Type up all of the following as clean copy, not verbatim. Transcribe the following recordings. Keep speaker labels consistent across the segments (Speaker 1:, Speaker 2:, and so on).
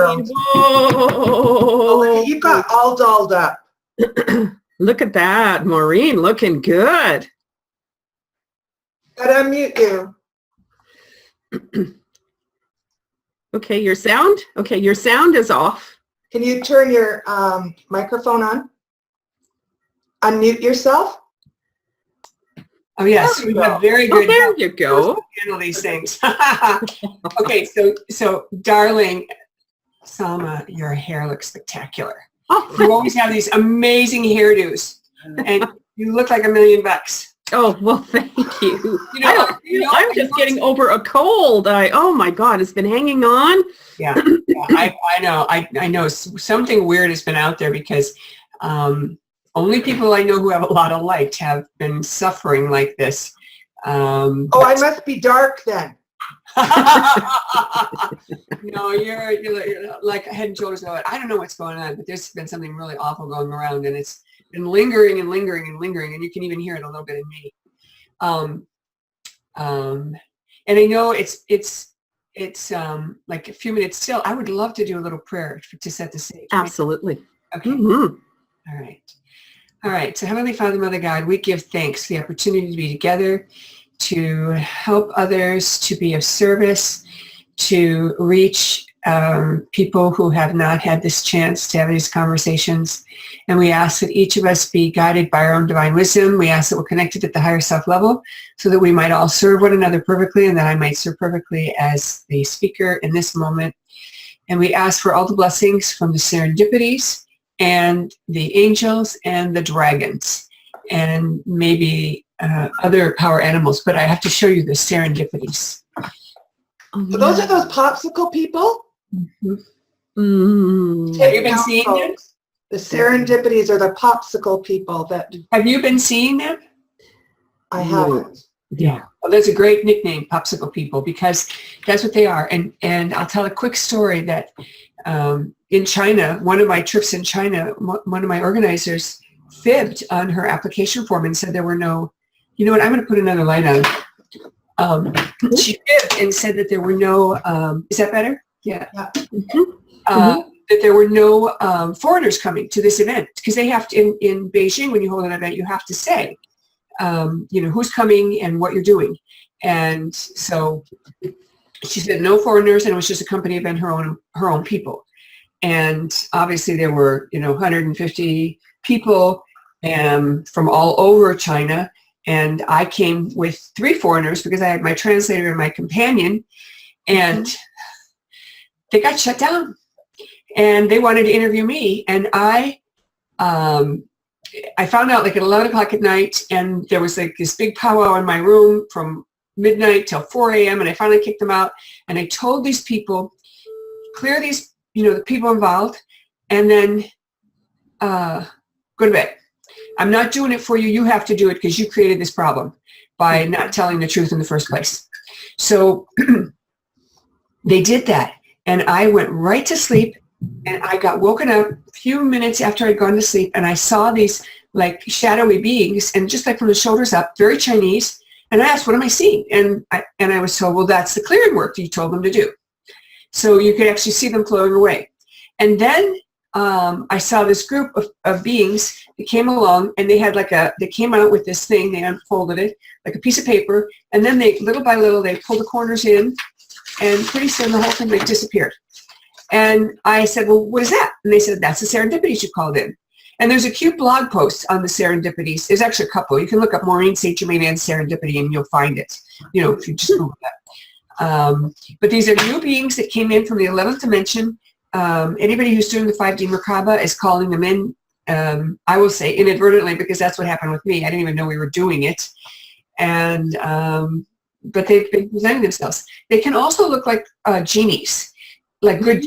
Speaker 1: around.
Speaker 2: Whoa!
Speaker 1: You got all dolled up.
Speaker 2: Look at that, Maureen, looking good.
Speaker 1: Gotta unmute you.
Speaker 2: Okay, your sound? Okay, your sound is off.
Speaker 1: Can you turn your microphone on? Unmute yourself.
Speaker 3: Oh yes, we have very good.
Speaker 2: Oh, there you go.
Speaker 3: Handle these things. Okay, so darling Salma, your hair looks spectacular.
Speaker 2: Oh,
Speaker 3: You always have these amazing hairdos, and you look like $1 million.
Speaker 2: oh well, thank you.
Speaker 3: You
Speaker 2: I'm just getting over a cold. Oh my God, it's been hanging on.
Speaker 3: Yeah, I know. I know something weird has been out there because only people I know who have a lot of light have been suffering like this.
Speaker 1: Oh, I must be dark then.
Speaker 3: No, you're like head and shoulders above it. I don't know what's going on, but there's been something really awful going around, and it's been lingering and lingering and lingering, and you can even hear it a little bit in me. And I know it's like a few minutes still. I would love to do a little prayer to set the stage.
Speaker 2: Absolutely.
Speaker 3: Okay.
Speaker 2: Mm-hmm.
Speaker 3: All right. So Heavenly Father, Mother God, we give thanks for the opportunity to be together, to help others, to be of service, to reach people who have not had this chance to have these conversations. And we ask that each of us be guided by our own divine wisdom. We ask that we're connected at the higher self level so that we might all serve one another perfectly and that I might serve perfectly as the speaker in this moment. And we ask for all the blessings from the serendipities and the angels and the dragons and maybe other power animals, but I have to show you the serendipities.
Speaker 1: So those are those popsicle people?
Speaker 3: Mm-hmm. Mm-hmm. Have you been seeing them?
Speaker 1: The serendipities are the popsicle people that...
Speaker 3: Have you been seeing them?
Speaker 1: I haven't.
Speaker 3: Yeah. Well, that's a great nickname, popsicle people, because that's what they are. And I'll tell a quick story that in China, one of my trips in China, one of my organizers fibbed on her application form and said there were no, you know what, I'm going to put another light on. She fibbed and said that there were no, is that better? Yeah. That there were no foreigners coming to this event because they have to, in Beijing, when you hold an event, you have to say, who's coming and what you're doing. And so she said no foreigners, and it was just a company event, her own people. And obviously there were, 150 people from all over China. And I came with 3 foreigners because I had my translator and my companion, and they got shut down. And they wanted to interview me, and I found out like at 11 o'clock at night, and there was like this big powwow in my room from midnight till 4 a.m. and I finally kicked them out. And I told these people, clear these, the people involved, and then go to bed. I'm not doing it for you. You have to do it because you created this problem by not telling the truth in the first place. So they did that, and I went right to sleep. And I got woken up a few minutes after I'd gone to sleep, and I saw these like shadowy beings, and just like from the shoulders up, very Chinese. And I asked, "What am I seeing?" And I was told, "Well, that's the clearing work that you told them to do." So you could actually see them floating away. And then I saw this group of beings that came along, and they had they came out with this thing. They unfolded it like a piece of paper, and then they, little by little, they pulled the corners in, and pretty soon the whole thing disappeared. And I said, "Well, what is that?" And they said, "That's the serendipities you called in." And there's a cute blog post on the serendipities. There's actually a couple. You can look up Maureen St. Germain and serendipity, and you'll find it, if you just Google that. But these are new beings that came in from the 11th dimension. Anybody who's doing the 5D Merkaba is calling them in, I will say inadvertently, because that's what happened with me. I didn't even know we were doing it. And but they've been presenting themselves. They can also look like genies. Like good,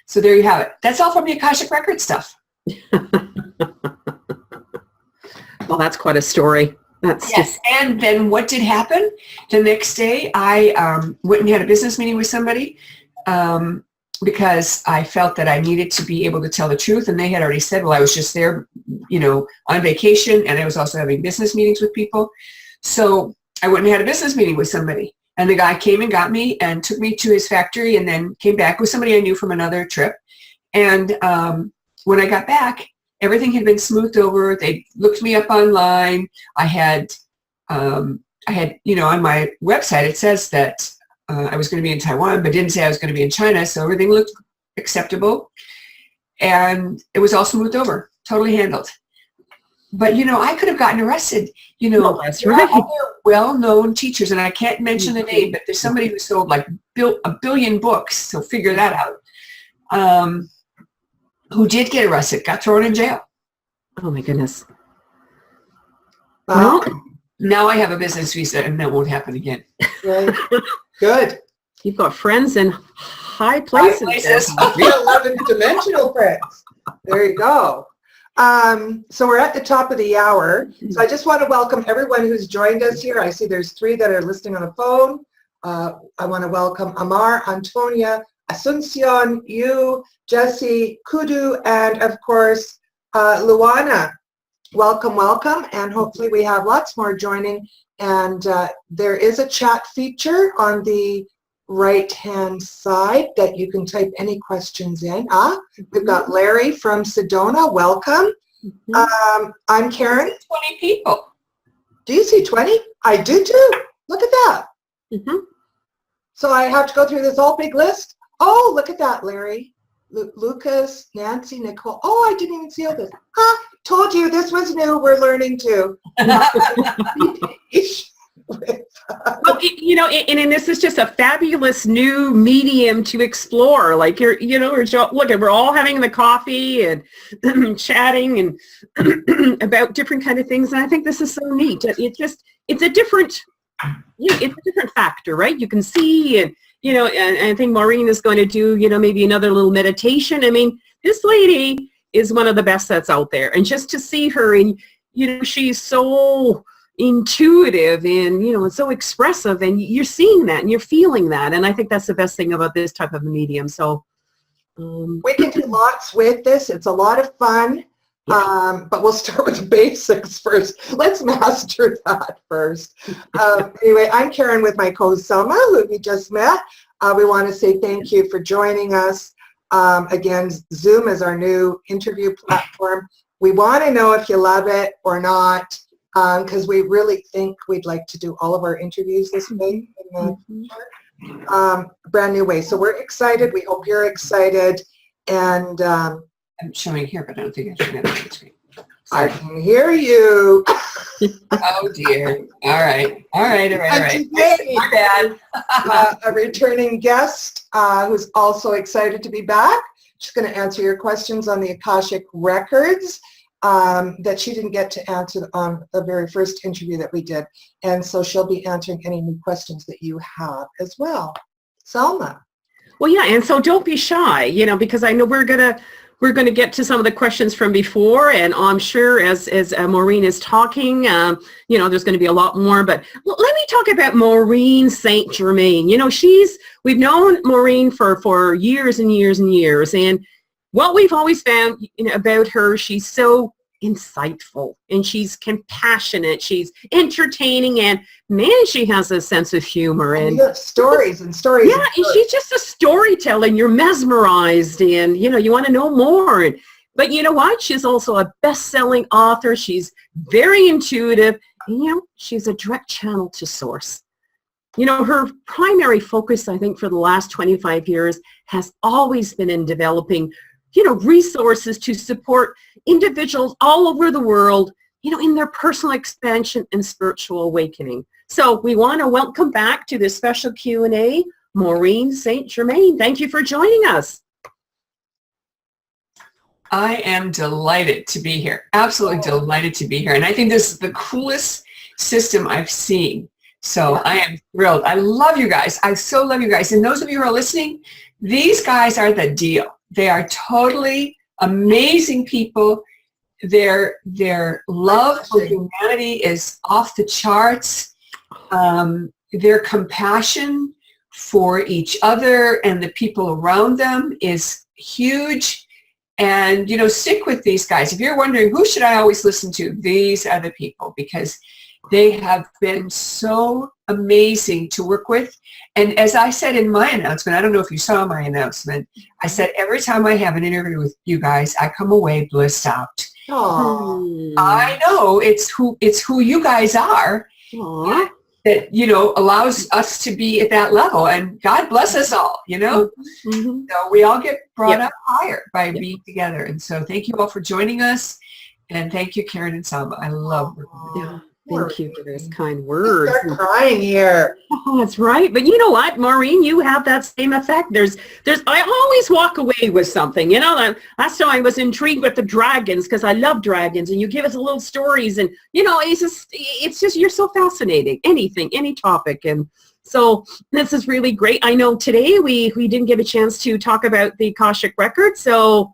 Speaker 3: So there you have it. That's all from the Akashic Record stuff.
Speaker 2: Well, that's quite a story.
Speaker 3: Yes. And then what did happen? The next day, I went and had a business meeting with somebody because I felt that I needed to be able to tell the truth. And they had already said, well, I was just there, on vacation, and I was also having business meetings with people. So I went and had a business meeting with somebody. And the guy came and got me and took me to his factory and then came back with somebody I knew from another trip. And when I got back, everything had been smoothed over. They looked me up online. I had, you know, on my website, it says that I was going to be in Taiwan, but didn't say I was going to be in China. So everything looked acceptable. And it was all smoothed over, totally handled. But, you know, I could have gotten arrested. You know,
Speaker 2: Well, that's right.
Speaker 3: other well-known teachers, and I can't mention the name, but there's somebody who sold like a billion books, so figure that out, who did get arrested, got thrown in jail.
Speaker 2: Oh my goodness.
Speaker 1: Wow.
Speaker 2: Well,
Speaker 3: Now I have a business visa, and that won't happen again.
Speaker 1: Right. Good.
Speaker 2: you've got friends in high places.
Speaker 3: places.
Speaker 1: Real 11th dimensional friends. There you go. So we're at the top of the hour. So I just want to welcome everyone who's joined us here. I see there's 3 that are listening on the phone. I want to welcome Amar, Antonia, Asuncion, you, Jesse, Kudu, and of course, Luana. Welcome, welcome. And hopefully we have lots more joining. And there is a chat feature on the right-hand side that you can type any questions in. We've got Larry from Sedona. Welcome. I'm Karen.
Speaker 3: 20 people.
Speaker 1: Do you see 20? I do too. Look at that. So I have to go through this whole big list? Oh, look at that, Larry. Lucas, Nancy, Nicole. Oh, I didn't even see all this. Told you this was new. We're learning too.
Speaker 2: Well, you know, and this is just a fabulous new medium to explore. Like we're all having the coffee and chatting and about different kind of things. And I think this is so neat. It's a different factor, right? You can see, and I think Maureen is going to do, maybe another little meditation. I mean, this lady is one of the best that's out there. And just to see her, and, she's so intuitive and, so expressive, and you're seeing that and you're feeling that. And I think that's the best thing about this type of medium. So
Speaker 1: we can do lots with this. It's a lot of fun. But we'll start with the basics first. Let's master that first. Anyway, I'm Karen with my co-host Selma, who we just met. We want to say thank you for joining us. Again, Zoom is our new interview platform. We want to know if you love it or not, because we really think we'd like to do all of our interviews this way in the brand new way. So we're excited. We hope you're excited. And
Speaker 3: I'm showing here, but I don't think I should have it on the screen.
Speaker 1: I can hear you.
Speaker 3: Oh dear. All right.
Speaker 1: And today,
Speaker 3: My bad.
Speaker 1: a returning guest who's also excited to be back. She's going to answer your questions on the Akashic Records that she didn't get to answer on the very first interview that we did. And so she'll be answering any new questions that you have as well. Selma.
Speaker 2: well, yeah, and so don't be shy, because I know we're gonna get to some of the questions from before, and I'm sure as Maureen is talking, there's going to be a lot more. But let me talk about Maureen St. Germain. We've known Maureen for years and years and years, and what we've always found about her, she's so insightful, and she's compassionate, she's entertaining, and man, she has a sense of humor. And
Speaker 1: stories.
Speaker 2: Yeah, and she's just a storyteller, and you're mesmerized, and you want to know more. But you know what? She's also a best-selling author. She's very intuitive, and she's a direct channel to source. Her primary focus, I think, for the last 25 years has always been in developing resources to support individuals all over the world, in their personal expansion and spiritual awakening. So we want to welcome back to this special Q&A, Maureen St. Germain. Thank you for joining us.
Speaker 3: I am delighted to be here. Absolutely delighted to be here. And I think this is the coolest system I've seen. So I am thrilled. I love you guys. I so love you guys. And those of you who are listening, these guys are the deal. They are totally amazing people. Their love for humanity is off the charts. Their compassion for each other and the people around them is huge. And, stick with these guys. If you're wondering, who should I always listen to? These are the people, because They have been so amazing to work with. And as I said in my announcement, I don't know if you saw my announcement, I said every time I have an interview with you guys, I come away blissed out.
Speaker 1: Aw.
Speaker 3: I know it's who you guys are.
Speaker 2: Aw.
Speaker 3: That, allows us to be at that level, and God bless us all,
Speaker 2: Mm-hmm.
Speaker 3: So we all get brought up higher by being together. And so thank you all for joining us, and thank you, Karen and Salma. I love working with you.
Speaker 2: Yeah. Thank you for those kind
Speaker 1: I
Speaker 2: words.
Speaker 1: start crying here.
Speaker 2: Oh, that's right. But you know what, Maureen, you have that same effect. I always walk away with something. Last time I was intrigued with the dragons because I love dragons, and you give us little stories, and it's just you're so fascinating. Anything, any topic, and so this is really great. I know today we didn't get a chance to talk about the Akashic record, so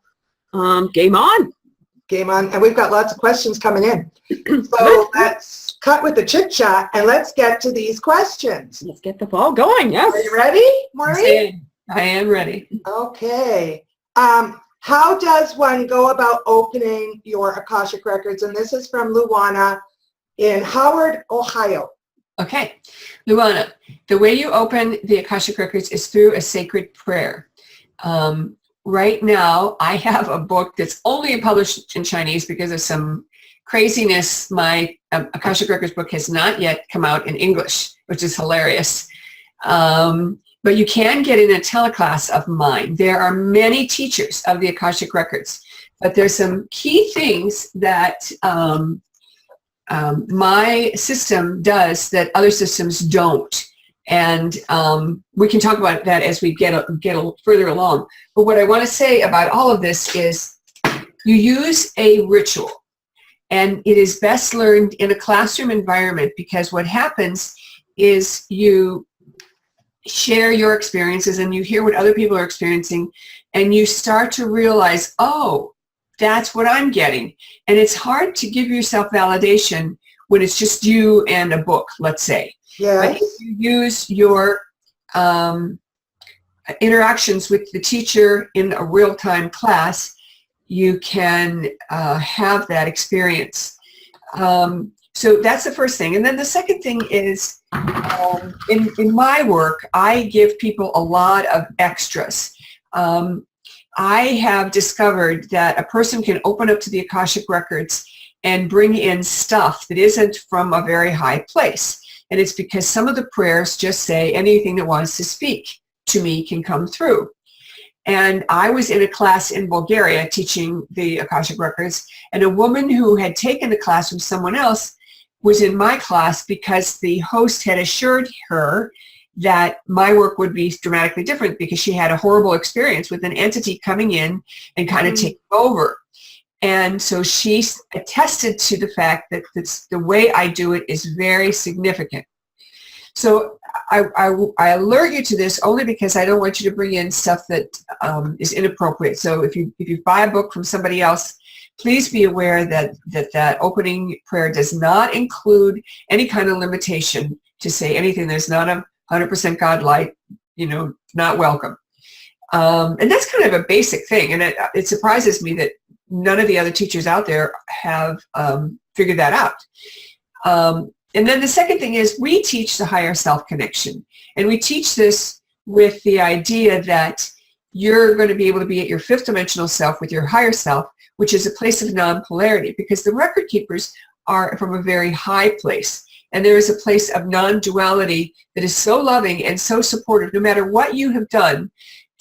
Speaker 2: game on.
Speaker 1: Game on, and we've got lots of questions coming in. So let's cut with the chit chat and let's get to these questions.
Speaker 2: Let's get the ball going. Yes.
Speaker 1: Are you ready, Maureen?
Speaker 3: I am ready.
Speaker 1: Okay. How does one go about opening your Akashic records? And this is from Luana in Howard, Ohio.
Speaker 3: Okay. Luana, the way you open the Akashic records is through a sacred prayer. Right now, I have a book that's only published in Chinese because of some craziness. My Akashic Records book has not yet come out in English, which is hilarious. But you can get in a teleclass of mine. There are many teachers of the Akashic Records, but there's some key things that my system does that other systems don't. And we can talk about that as we get further along. But what I want to say about all of this is you use a ritual, and it is best learned in a classroom environment, because what happens is you share your experiences and you hear what other people are experiencing, and you start to realize, oh, that's what I'm getting. And it's hard to give yourself validation when it's just you and a book, let's say.
Speaker 1: Yes.
Speaker 3: But if you use your interactions with the teacher in a real-time class, you can have that experience. So that's the first thing. And then the second thing is, in my work, I give people a lot of extras. I have discovered that a person can open up to the Akashic Records and bring in stuff that isn't from a very high place. And it's because some of the prayers just say anything that wants to speak to me can come through. And I was in a class in Bulgaria teaching the Akashic Records, and a woman who had taken the class from someone else was in my class because the host had assured her that my work would be dramatically different because she had a horrible experience with an entity coming in and kind of taking over. And so she attested to the fact that the way I do it is very significant. So I alert you to this only because I don't want you to bring in stuff that is inappropriate. So if you buy a book from somebody else, please be aware that opening prayer does not include any kind of limitation to say anything that's not 100% God-like, not welcome. And that's kind of a basic thing. And it surprises me that none of the other teachers out there have figured that out. And then the second thing is we teach the higher self connection. And we teach this with the idea that you're going to be able to be at your fifth dimensional self with your higher self, which is a place of non-polarity, because the record keepers are from a very high place. And there is a place of non-duality that is so loving and so supportive, no matter what you have done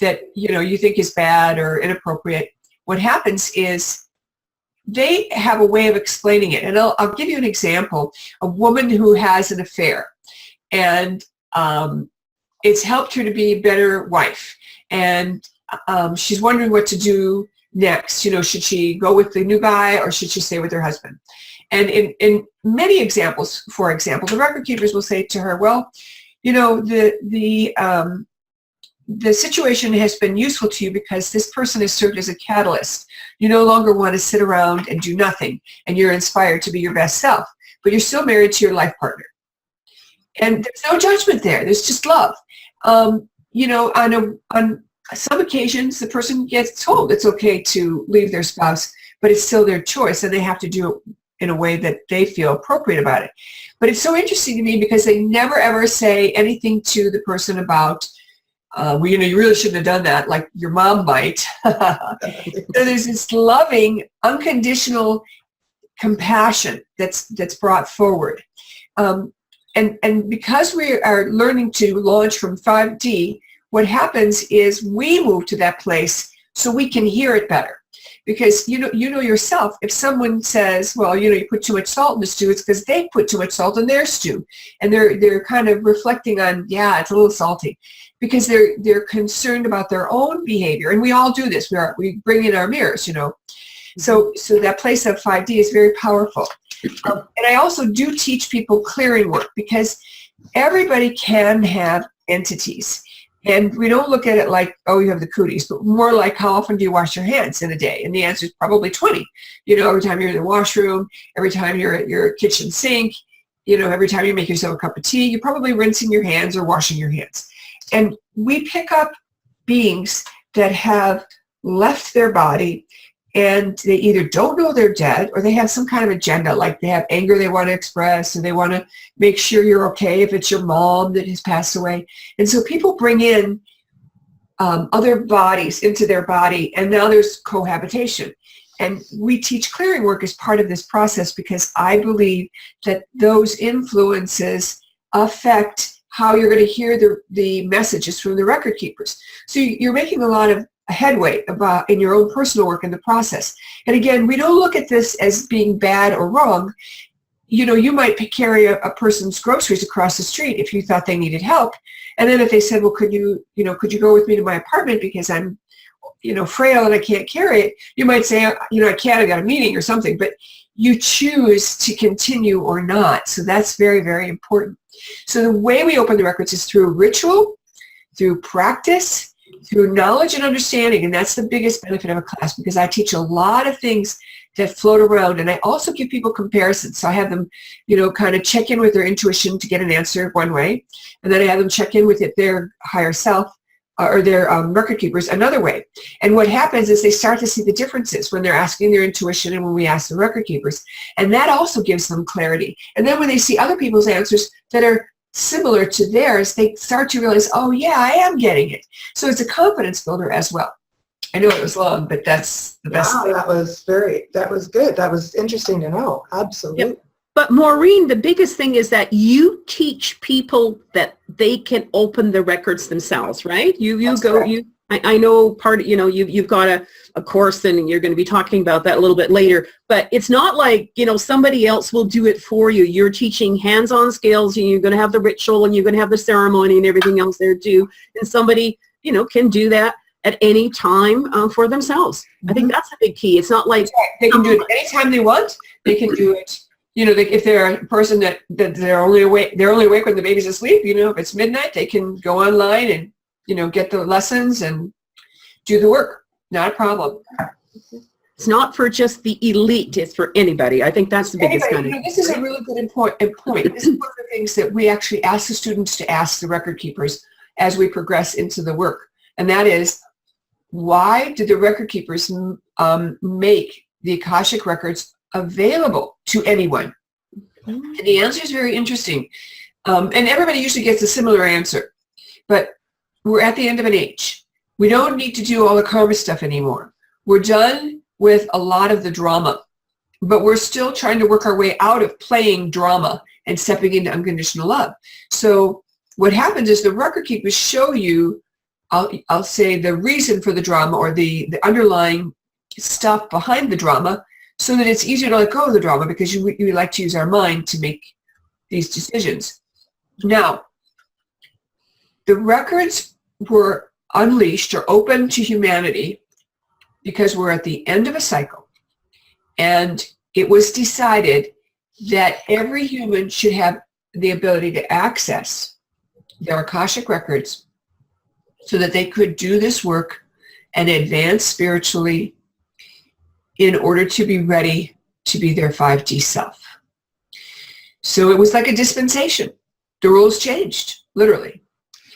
Speaker 3: that you think is bad or inappropriate. What happens is they have a way of explaining it. And I'll give you an example. A woman who has an affair, and it's helped her to be a better wife. And she's wondering what to do next. Should she go with the new guy or should she stay with her husband? And in many examples, for example, the record keepers will say to her, well, the situation has been useful to you because this person has served as a catalyst. You no longer want to sit around and do nothing, and you're inspired to be your best self, but you're still married to your life partner. And there's no judgment there. There's just love. On some occasions, the person gets told it's okay to leave their spouse, but it's still their choice, and they have to do it in a way that they feel appropriate about it. But it's so interesting to me because they never ever say anything to the person about, well, you really shouldn't have done that, like your mom might. So there's this loving, unconditional compassion that's brought forward. And because we are learning to launch from 5D, what happens is we move to that place so we can hear it better. Because you know yourself, if someone says, well, you put too much salt in the stew, it's because they put too much salt in their stew. And they're kind of reflecting on, yeah, it's a little salty. Because they're concerned about their own behavior. And we all do this. We bring in our mirrors, So that place of 5D is very powerful. And I also do teach people clearing work because everybody can have entities. And we don't look at it like, oh, you have the cooties, but more like how often do you wash your hands in a day? And the answer is probably 20. Every time you're in the washroom, every time you're at your kitchen sink, every time you make yourself a cup of tea, you're probably rinsing your hands or washing your hands. And we pick up beings that have left their body and they either don't know they're dead or they have some kind of agenda, like they have anger they want to express or they want to make sure you're okay if it's your mom that has passed away. And so people bring in other bodies into their body, and now there's cohabitation. And we teach clearing work as part of this process because I believe that those influences affect how you're going to hear the messages from the record keepers. So you're making a lot of headway in your own personal work in the process. And again, we don't look at this as being bad or wrong. You might carry a person's groceries across the street if you thought they needed help. And then if they said, well, could you go with me to my apartment because I'm, frail and I can't carry it, you might say, I can't, I got a meeting or something, but you choose to continue or not. So that's very, very important. So the way we open the records is through ritual, through practice, through knowledge and understanding, and that's the biggest benefit of a class because I teach a lot of things that float around, and I also give people comparisons. So I have them, kind of check in with their intuition to get an answer one way, and then I have them check in with their higher self or their record keepers another way. And what happens is they start to see the differences when they're asking their intuition and when we ask the record keepers, and that also gives them clarity. And then when they see other people's answers that are similar to theirs, they start to realize, oh yeah, I am getting it. So it's a confidence builder as well. I know it was long, but that's the best.
Speaker 1: Wow, that was good. That was interesting to know. Absolutely.
Speaker 2: Yep. But Maureen, the biggest thing is that you teach people that they can open the records themselves, right? I know you've got a course and you're going to be talking about that a little bit later, but it's not like, somebody else will do it for you. You're teaching hands-on skills and you're going to have the ritual and you're going to have the ceremony and everything else there too. And somebody, can do that at any time for themselves. I think that's a big key. It's not like
Speaker 3: they can do it anytime they want. They can do it. If they're a person that they're only awake when the baby's asleep. If it's midnight, they can go online and get the lessons and do the work. Not a problem.
Speaker 2: It's not for just the elite. It's for anybody. I think that's the biggest kind of.
Speaker 3: This is a really good point. This is one of the things that we actually ask the students to ask the record keepers as we progress into the work, and that is, why did the record keepers make the Akashic records available to anyone? And the answer is very interesting. And everybody usually gets a similar answer. But we're at the end of an age. We don't need to do all the karma stuff anymore. We're done with a lot of the drama. But we're still trying to work our way out of playing drama and stepping into unconditional love. So what happens is the record keepers show you, I'll say, the reason for the drama or the underlying stuff behind the drama, so that it's easier to let go of the drama because we like to use our mind to make these decisions. Now, the records were unleashed or open to humanity because we're at the end of a cycle. And it was decided that every human should have the ability to access their Akashic records so that they could do this work and advance spiritually in order to be ready to be their 5D self. So it was like a dispensation. The rules changed, literally.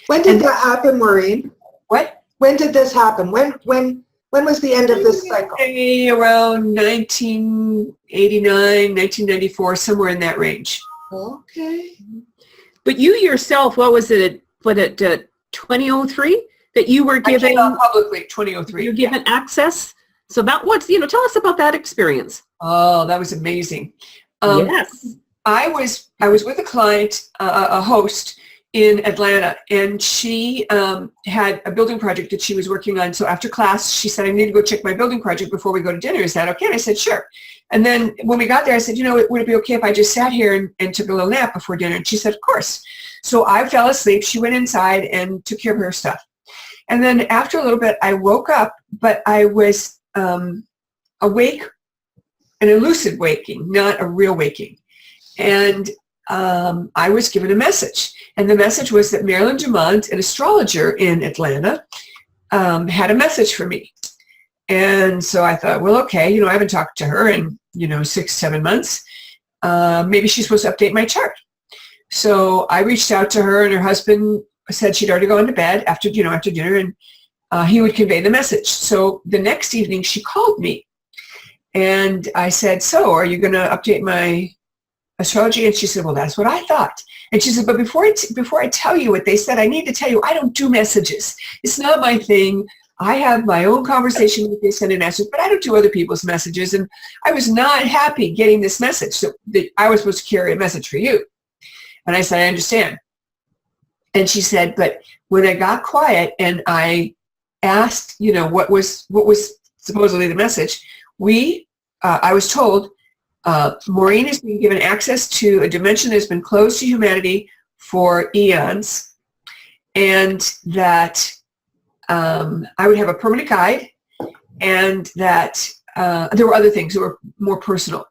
Speaker 1: When did that happen, Maureen?
Speaker 3: What?
Speaker 1: When did this happen? When When was the end of this cycle?
Speaker 3: Around 1989, 1994, somewhere in that range.
Speaker 1: Okay.
Speaker 2: But you yourself, what was it? What it 2003 that you were
Speaker 3: I
Speaker 2: given?
Speaker 3: came out publicly, 2003.
Speaker 2: You're given access. So that what's tell us about that experience.
Speaker 3: Oh, that was amazing.
Speaker 2: Yes.
Speaker 3: I was with a client, a host in Atlanta, and she had a building project that she was working on. So after class, she said, I need to go check my building project before we go to dinner. Is that okay? And I said, sure. And then when we got there, I said, would it be okay if I just sat here and took a little nap before dinner? And she said, of course. So I fell asleep. She went inside and took care of her stuff. And then after a little bit, I woke up, but I was awake, an lucid waking, not a real waking. And I was given a message. And the message was that Marilyn Dumont, an astrologer in Atlanta, had a message for me. And so I thought, well, okay, I haven't talked to her in, 6-7 months. Maybe she's supposed to update my chart. So I reached out to her, and her husband said she'd already gone to bed after dinner, and he would convey the message. So the next evening she called me, and I said, so are you going to update my astrology? And she said, well, that's what I thought. And she said, but before I tell you what they said, I need to tell you, I don't do messages. It's not my thing. I have my own conversation with this and a message, but I don't do other people's messages. And I was not happy getting this message that I was supposed to carry a message for you. And I said, I understand. And she said, but when I got quiet and I asked, what was supposedly the message, I was told, Maureen is being given access to a dimension that has been closed to humanity for eons, and that I would have a permanent guide, and that there were other things that were more personal.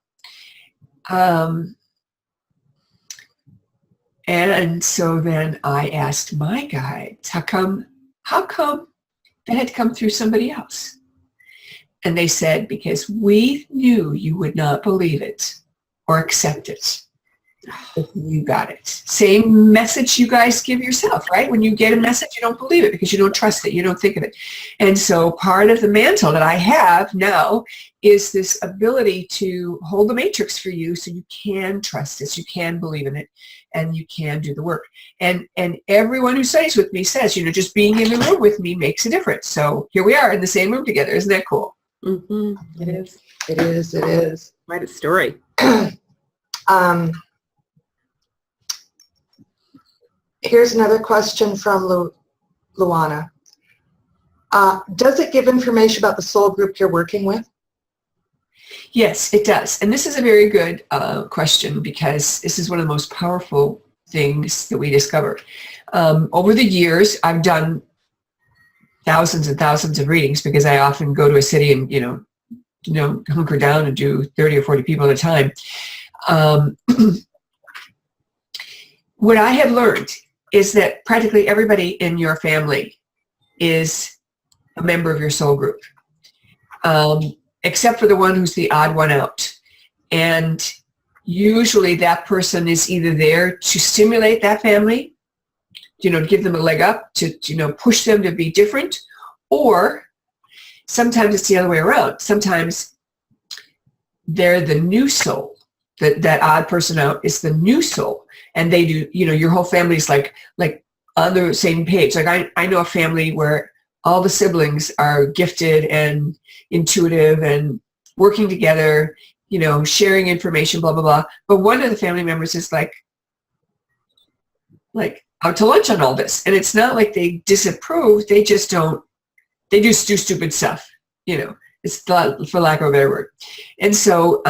Speaker 3: And so then I asked my guides, how come that had come through somebody else? And they said, because we knew you would not believe it or accept it if you got it. Same message you guys give yourself, right? When you get a message, you don't believe it because you don't trust it. You don't think of it. And so part of the mantle that I have now is this ability to hold the matrix for you so you can trust it, you can believe in it, and you can do the work. And everyone who studies with me says, just being in the room with me makes a difference. So here we are in the same room together. Isn't that cool?
Speaker 2: Mm-hmm. It is.
Speaker 1: It is. It is.
Speaker 2: Quite a story.
Speaker 1: Here's another question from Luana. Does it give information about the soul group you're working with?
Speaker 3: Yes, it does. And this is a very good question, because this is one of the most powerful things that we discover. Over the years, I've done thousands and thousands of readings, because I often go to a city and, hunker down and do 30 or 40 people at a time. What I have learned is that practically everybody in your family is a member of your soul group, except for the one who's the odd one out. And usually that person is either there to stimulate that family, give them a leg up, to, push them to be different, or sometimes it's the other way around. Sometimes they're the new soul. That odd person out is the new soul. And they do, your whole family's like on the same page. Like I know a family where all the siblings are gifted and intuitive and working together, sharing information, blah, blah, blah. But one of the family members is like out to lunch on all this. And it's not like they disapprove. They just don't, they just do stupid stuff, it's for lack of a better word. And so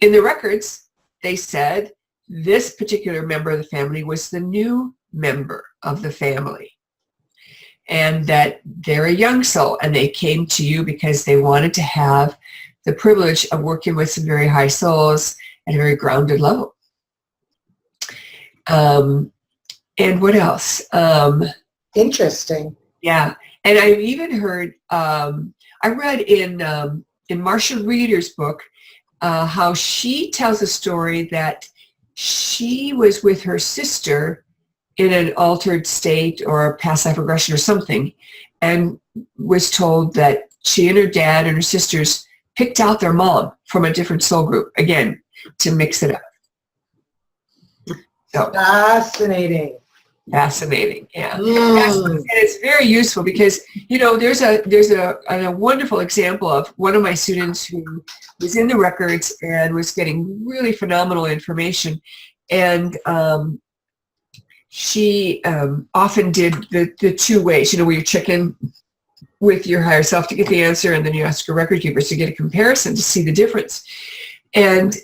Speaker 3: in the records, they said this particular member of the family was the new member of the family, and that they're a young soul, and they came to you because they wanted to have the privilege of working with some very high souls at a very grounded level. And what else?
Speaker 1: Interesting.
Speaker 3: Yeah. And I've even heard, I read in Marsha Reeder's book, how she tells a story that she was with her sister in an altered state or a past life regression or something, and was told that she and her dad and her sisters picked out their mom from a different soul group, again, to mix it up. So,
Speaker 1: Fascinating.
Speaker 3: fascinating, yeah.
Speaker 1: Mm.
Speaker 3: And it's very useful because, you know, there's a wonderful example of one of my students who was in the records and was getting really phenomenal information. And she often did the two ways, you know, where you check in with your higher self to get the answer, and then you ask your record keepers to get a comparison to see the difference. And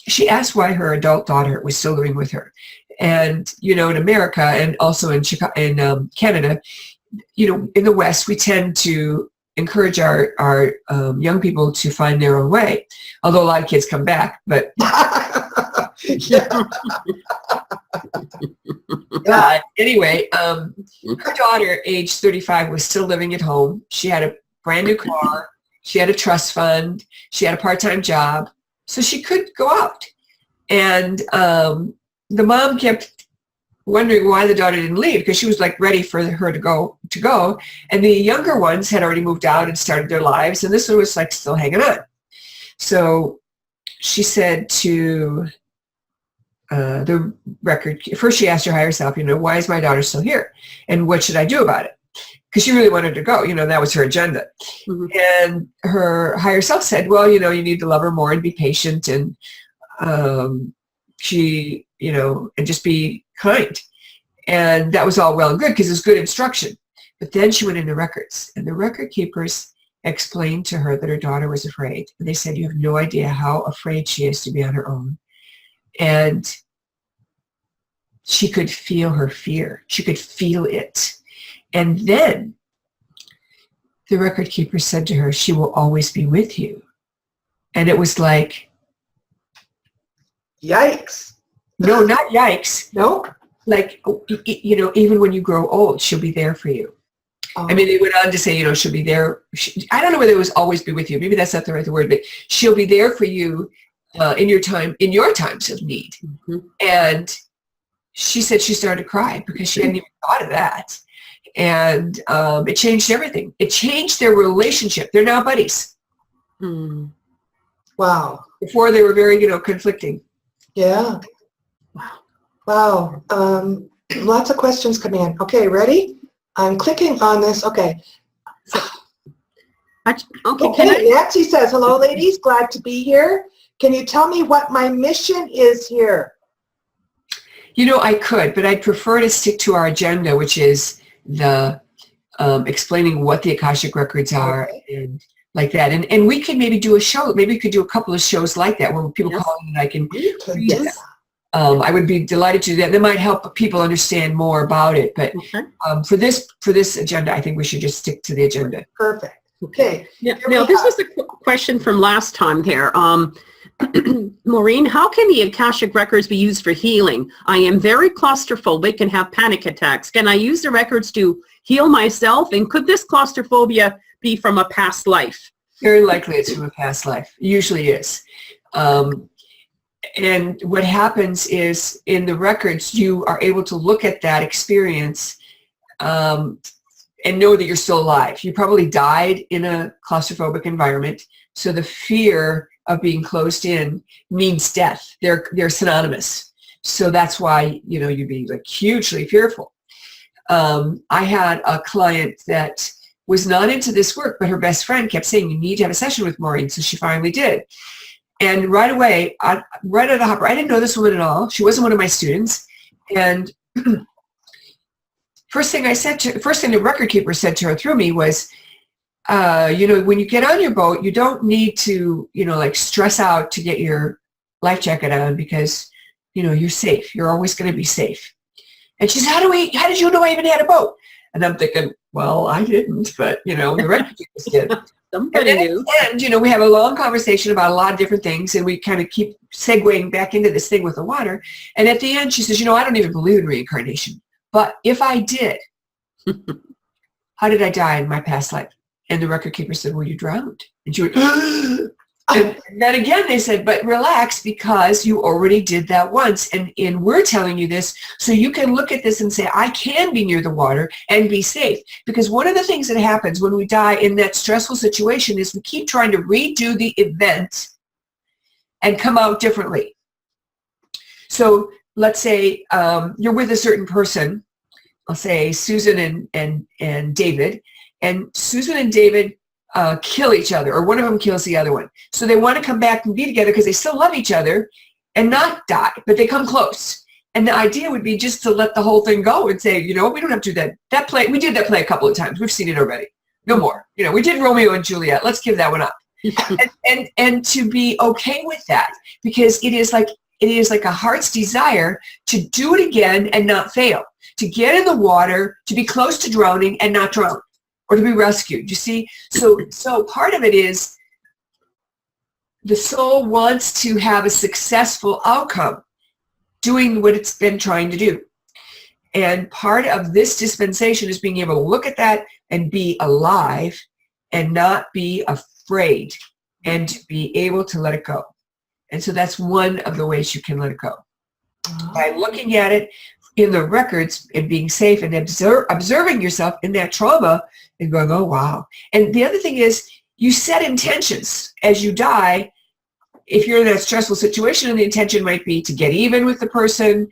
Speaker 3: she asked why her adult daughter was still living with her. And, you know, in America and also in Chicago, in Canada, you know, in the West, we tend to encourage our young people to find their own way. Although a lot of kids come back, but
Speaker 1: Yeah.
Speaker 3: anyway, her daughter, age 35, was still living at home. She had a brand new car. She had a trust fund. She had a part-time job, so she could go out. And the mom kept wondering why the daughter didn't leave, because she was like ready for her to go. And the younger ones had already moved out and started their lives, and this one was like still hanging on. So she said to the record, first she asked her higher self, you know, why is my daughter still here? And what should I do about it? Because she really wanted to go, you know, that was her agenda. Mm-hmm. And her higher self said, well, you know, you need to love her more and be patient, and she, you know, and just be kind. And that was all well and good because it was good instruction. But then she went into records, and the record keepers explained to her that her daughter was afraid. And they said, you have no idea how afraid she is to be on her own. And she could feel her fear. She could feel it. And then the record keeper said to her, she will always be with you. And it was like,
Speaker 1: yikes.
Speaker 3: No, not yikes.
Speaker 1: No?
Speaker 3: Like, you know, even when you grow old, she'll be there for you. Oh. I mean, they went on to say, you know, she'll be there. I don't know whether it was always be with you. Maybe that's not the right word, but she'll be there for you in your times of need. Mm-hmm. And she said she started to cry because she hadn't even thought of that. And it changed everything. It changed their relationship. They're now buddies.
Speaker 1: Mm. Wow.
Speaker 3: Before they were very, you know, conflicting.
Speaker 1: Yeah. Wow. Lots of questions coming in. Okay, ready? I'm clicking on this. Okay. Okay, Nancy says, hello, ladies. Glad to be here. Can you tell me what my mission is here?
Speaker 3: You know, I could, but I'd prefer to stick to our agenda, which is the explaining what the Akashic Records are, okay, and like that. And we could maybe do a show. Maybe we could do a couple of shows like that where people call in and I can read it. I would be delighted to do that. That might help people understand more about it. But for this agenda, I think we should just stick to the agenda.
Speaker 1: Perfect. Okay.
Speaker 2: Yeah. Now, this was a question from last time there. Maureen, how can the Akashic Records be used for healing? I am very claustrophobic and have panic attacks. Can I use the records to heal myself? And could this claustrophobia be from a past life?
Speaker 3: Very likely it's from a past life. It usually is. And what happens is in the records, you are able to look at that experience and know that you're still alive. You probably died in a claustrophobic environment. So the fear of being closed in means death. They're synonymous. So that's why, you know, you'd be like hugely fearful. I had a client that was not into this work, but her best friend kept saying, you need to have a session with Maureen. So she finally did. And right away, right out of the hopper, I didn't know this woman at all. She wasn't one of my students. And first thing the record keeper said to her through me was, you know, when you get on your boat, you don't need to, you know, like stress out to get your life jacket on because, you know, you're safe. You're always going to be safe. And she said, how did you know I even had a boat? And I'm thinking, well, I didn't, but, you know, the record keepers did.
Speaker 2: Somebody knew.
Speaker 3: And, you know, we have a long conversation about a lot of different things, and we kind of keep segueing back into this thing with the water. And at the end, she says, you know, I don't even believe in reincarnation. But if I did, how did I die in my past life? And the record keeper said, well, you drowned. And she went, And then again, they said, but relax because you already did that once. And we're telling you this so you can look at this and say, I can be near the water and be safe. Because one of the things that happens when we die in that stressful situation is we keep trying to redo the event and come out differently. So let's say you're with a certain person, I'll say Susan and David, and Susan and David kill each other, or one of them kills the other one. So they want to come back and be together because they still love each other and not die, but they come close. And the idea would be just to let the whole thing go and say, you know, we don't have to do that. That play, we did that play a couple of times. We've seen it already. No more. You know, we did Romeo and Juliet. Let's give that one up. and to be okay with that, because it is like a heart's desire to do it again and not fail, to get in the water, to be close to drowning and not drown, or to be rescued. You see, so part of it is the soul wants to have a successful outcome doing what it's been trying to do. And part of this dispensation is being able to look at that and be alive and not be afraid, and to be able to let it go. And so that's one of the ways you can let it go. By looking at it in the records and being safe and observing yourself in that trauma and going, oh, wow. And the other thing is you set intentions as you die. If you're in that stressful situation, and the intention might be to get even with the person,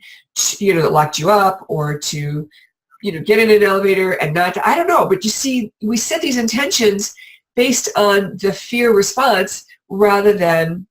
Speaker 3: you know, that locked you up, or to, you know, get in an elevator and not, I don't know. But you see, we set these intentions based on the fear response rather than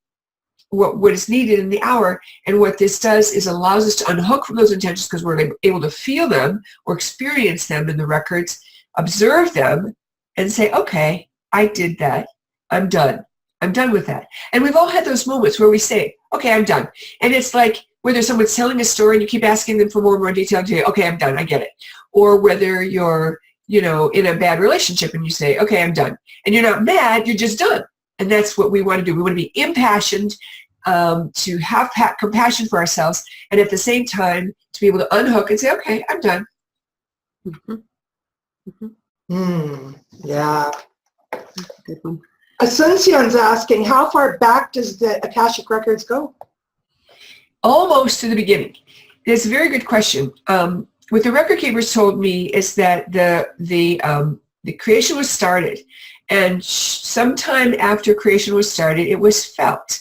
Speaker 3: what is needed in the hour. And what this does is allows us to unhook from those intentions because we're able to feel them or experience them in the records, observe them, and say, okay, I did that. I'm done. I'm done with that. And we've all had those moments where we say, okay, I'm done. And it's like whether someone's telling a story and you keep asking them for more and more detail, and you say, okay, I'm done. I get it. Or whether you're, you know, in a bad relationship and you say, okay, I'm done. And you're not mad, you're just done. And that's what we want to do. We want to be impassioned, to have compassion for ourselves, and at the same time to be able to unhook and say, okay, I'm done.
Speaker 1: Yeah.
Speaker 2: Good one.
Speaker 1: Asuncion's asking, how far back does the Akashic Records go?
Speaker 3: Almost to the beginning. It's a very good question. What the record keepers told me is that the creation was started, and sometime after creation was started, it was felt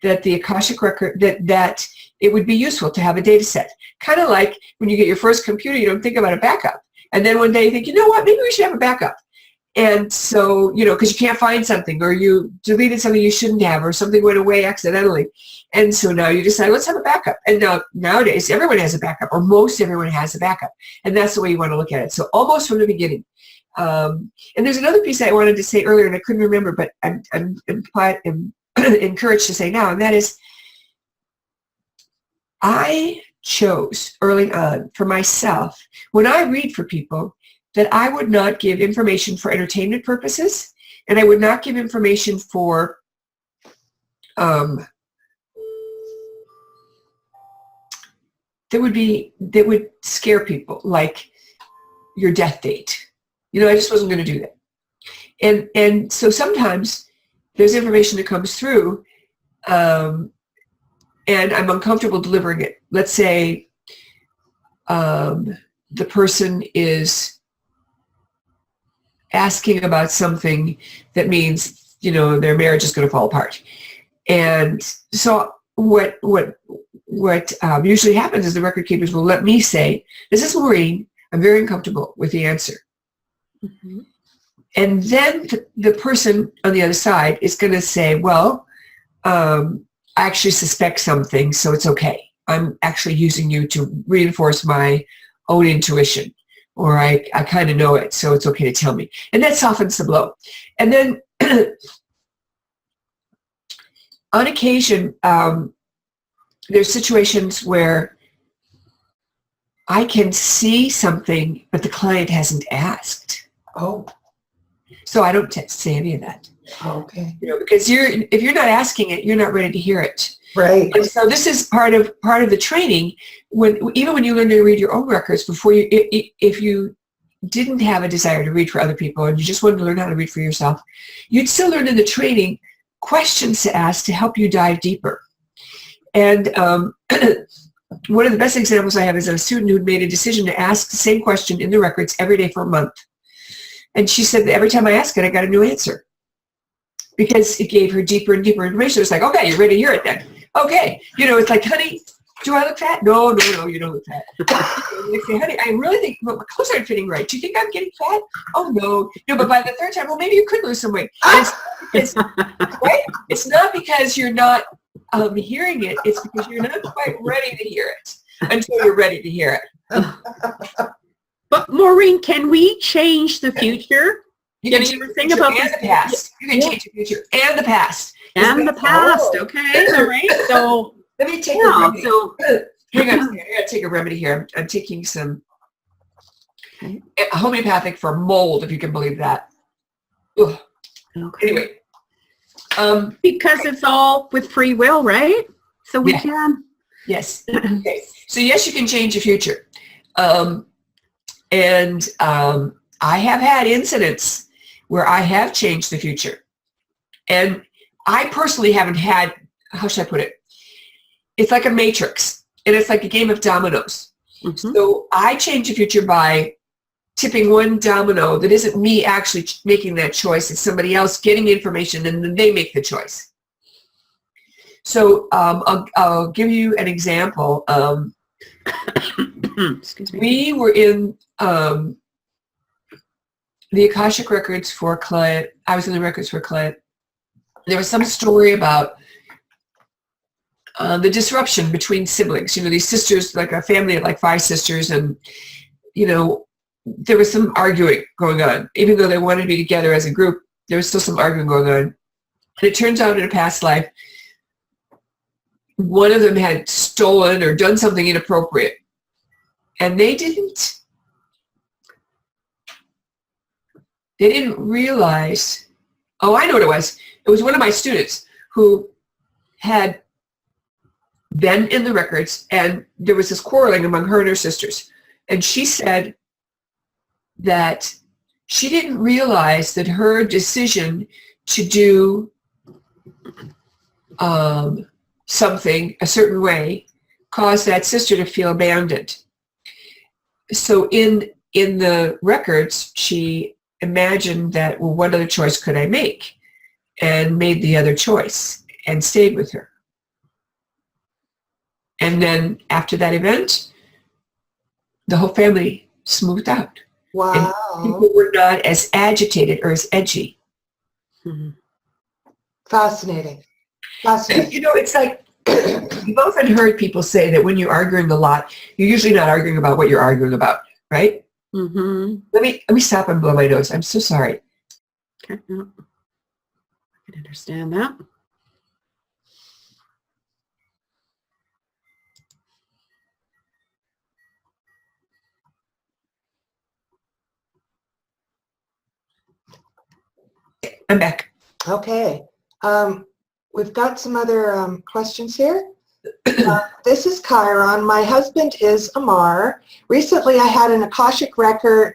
Speaker 3: that the Akashic Record, that it would be useful to have a data set. Kind of like when you get your first computer, you don't think about a backup. And then one day you think, you know what, maybe we should have a backup. And so, you know, because you can't find something, or you deleted something you shouldn't have, or something went away accidentally. And so now you decide, let's have a backup. And now nowadays, everyone has a backup, or most everyone has a backup. And that's the way you want to look at it. So almost from the beginning. And there's another piece I wanted to say earlier, and I couldn't remember, but I'm encouraged to say now, and that is, I chose early on for myself, when I read for people, that I would not give information for entertainment purposes, and I would not give information for that would scare people, like your death date. You know, I just wasn't going to do that. And so sometimes there's information that comes through, and I'm uncomfortable delivering it. Let's say the person is asking about something that means, you know, their marriage is going to fall apart. And so what usually happens is the record keepers will let me say, this is Maureen, I'm very uncomfortable with the answer. Mm-hmm. And then the person on the other side is going to say, well, I actually suspect something, so it's okay. I'm actually using you to reinforce my own intuition, or I kind of know it, so it's okay to tell me. And that softens the blow. And then on occasion, there's situations where I can see something, but the client hasn't asked.
Speaker 1: Oh.
Speaker 3: So I don't say any of that.
Speaker 1: Okay.
Speaker 3: You know, because if you're not asking it, you're not ready to hear it.
Speaker 1: Right.
Speaker 3: And so this is part of the training. Even when you learn to read your own records, before if you didn't have a desire to read for other people and you just wanted to learn how to read for yourself, you'd still learn in the training questions to ask to help you dive deeper. And one of the best examples I have is a student who made a decision to ask the same question in the records every day for a month. And she said that every time I asked it, I got a new answer because it gave her deeper and deeper information. It's like, okay, you're ready to hear it then. Okay. It's like, honey, do I look fat? No, you don't look fat. I say, honey, I really think my clothes aren't fitting right. Do you think I'm getting fat? Oh, no. But by the third time, well, maybe you could lose some weight. It's right? It's not because you're not hearing it. It's because you're not quite ready to hear it until you're ready to hear it.
Speaker 2: But Maureen, can we change the future?
Speaker 3: You can change the future and the past. You can change the future and the past.
Speaker 2: And the past, okay, all right. So
Speaker 3: let me take a remedy. Hang on, I gotta take a remedy here. I'm taking some homeopathic for mold, if you can believe that. Ugh.
Speaker 2: Okay.
Speaker 3: Anyway.
Speaker 2: Because it's all with free will, right? So we can.
Speaker 3: Yes. Okay. So yes, you can change the future. And I have had incidents where I have changed the future. And I personally haven't had, how should I put it? It's like a matrix, and it's like a game of dominoes. Mm-hmm. So I change the future by tipping one domino that isn't me actually making that choice. It's somebody else getting information, and then they make the choice. So I'll give you an example.
Speaker 2: Excuse me.
Speaker 3: We were in the Akashic records for a client. I was in the records for a client. There was some story about the disruption between siblings. These sisters, like a family of like 5 sisters, and there was some arguing going on. Even though they wanted to be together as a group, there was still some arguing going on. And it turns out in a past life, one of them had stolen or done something inappropriate. And they didn't realize, oh, I know what it was. It was one of my students who had been in the records, and there was this quarreling among her and her sisters. And she said that she didn't realize that her decision to do something a certain way caused that sister to feel abandoned. So in the records, she imagined that, well, what other choice could I make? And made the other choice and stayed with her. And then after that event, the whole family smoothed out.
Speaker 1: Wow.
Speaker 3: And people were not as agitated or as edgy.
Speaker 2: Mm-hmm.
Speaker 1: Fascinating. Fascinating.
Speaker 3: It's like, you've often heard people say that when you're arguing a lot, you're usually not arguing about what you're arguing about, right?
Speaker 2: Mm-hmm.
Speaker 3: Let me stop and blow my nose. I'm so sorry.
Speaker 2: Okay. Yeah. I can understand that.
Speaker 3: I'm back.
Speaker 1: Okay. We've got some other questions here. This is Chiron. My husband is Amar. Recently, I had an Akashic reading.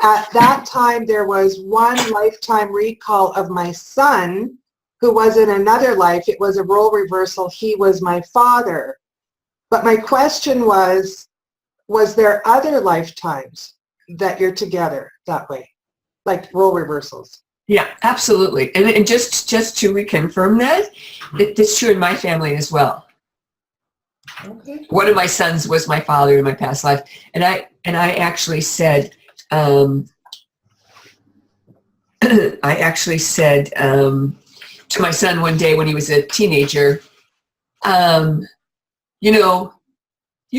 Speaker 1: At that time, there was one lifetime recall of my son, who was in another life. It was a role reversal. He was my father. But my question was there other lifetimes that you're together that way, like role reversals?
Speaker 3: Yeah, absolutely. And just to reconfirm that, it's true in my family as well.
Speaker 1: Okay.
Speaker 3: One of my sons was my father in my past life, and I actually said, to my son one day when he was a teenager, you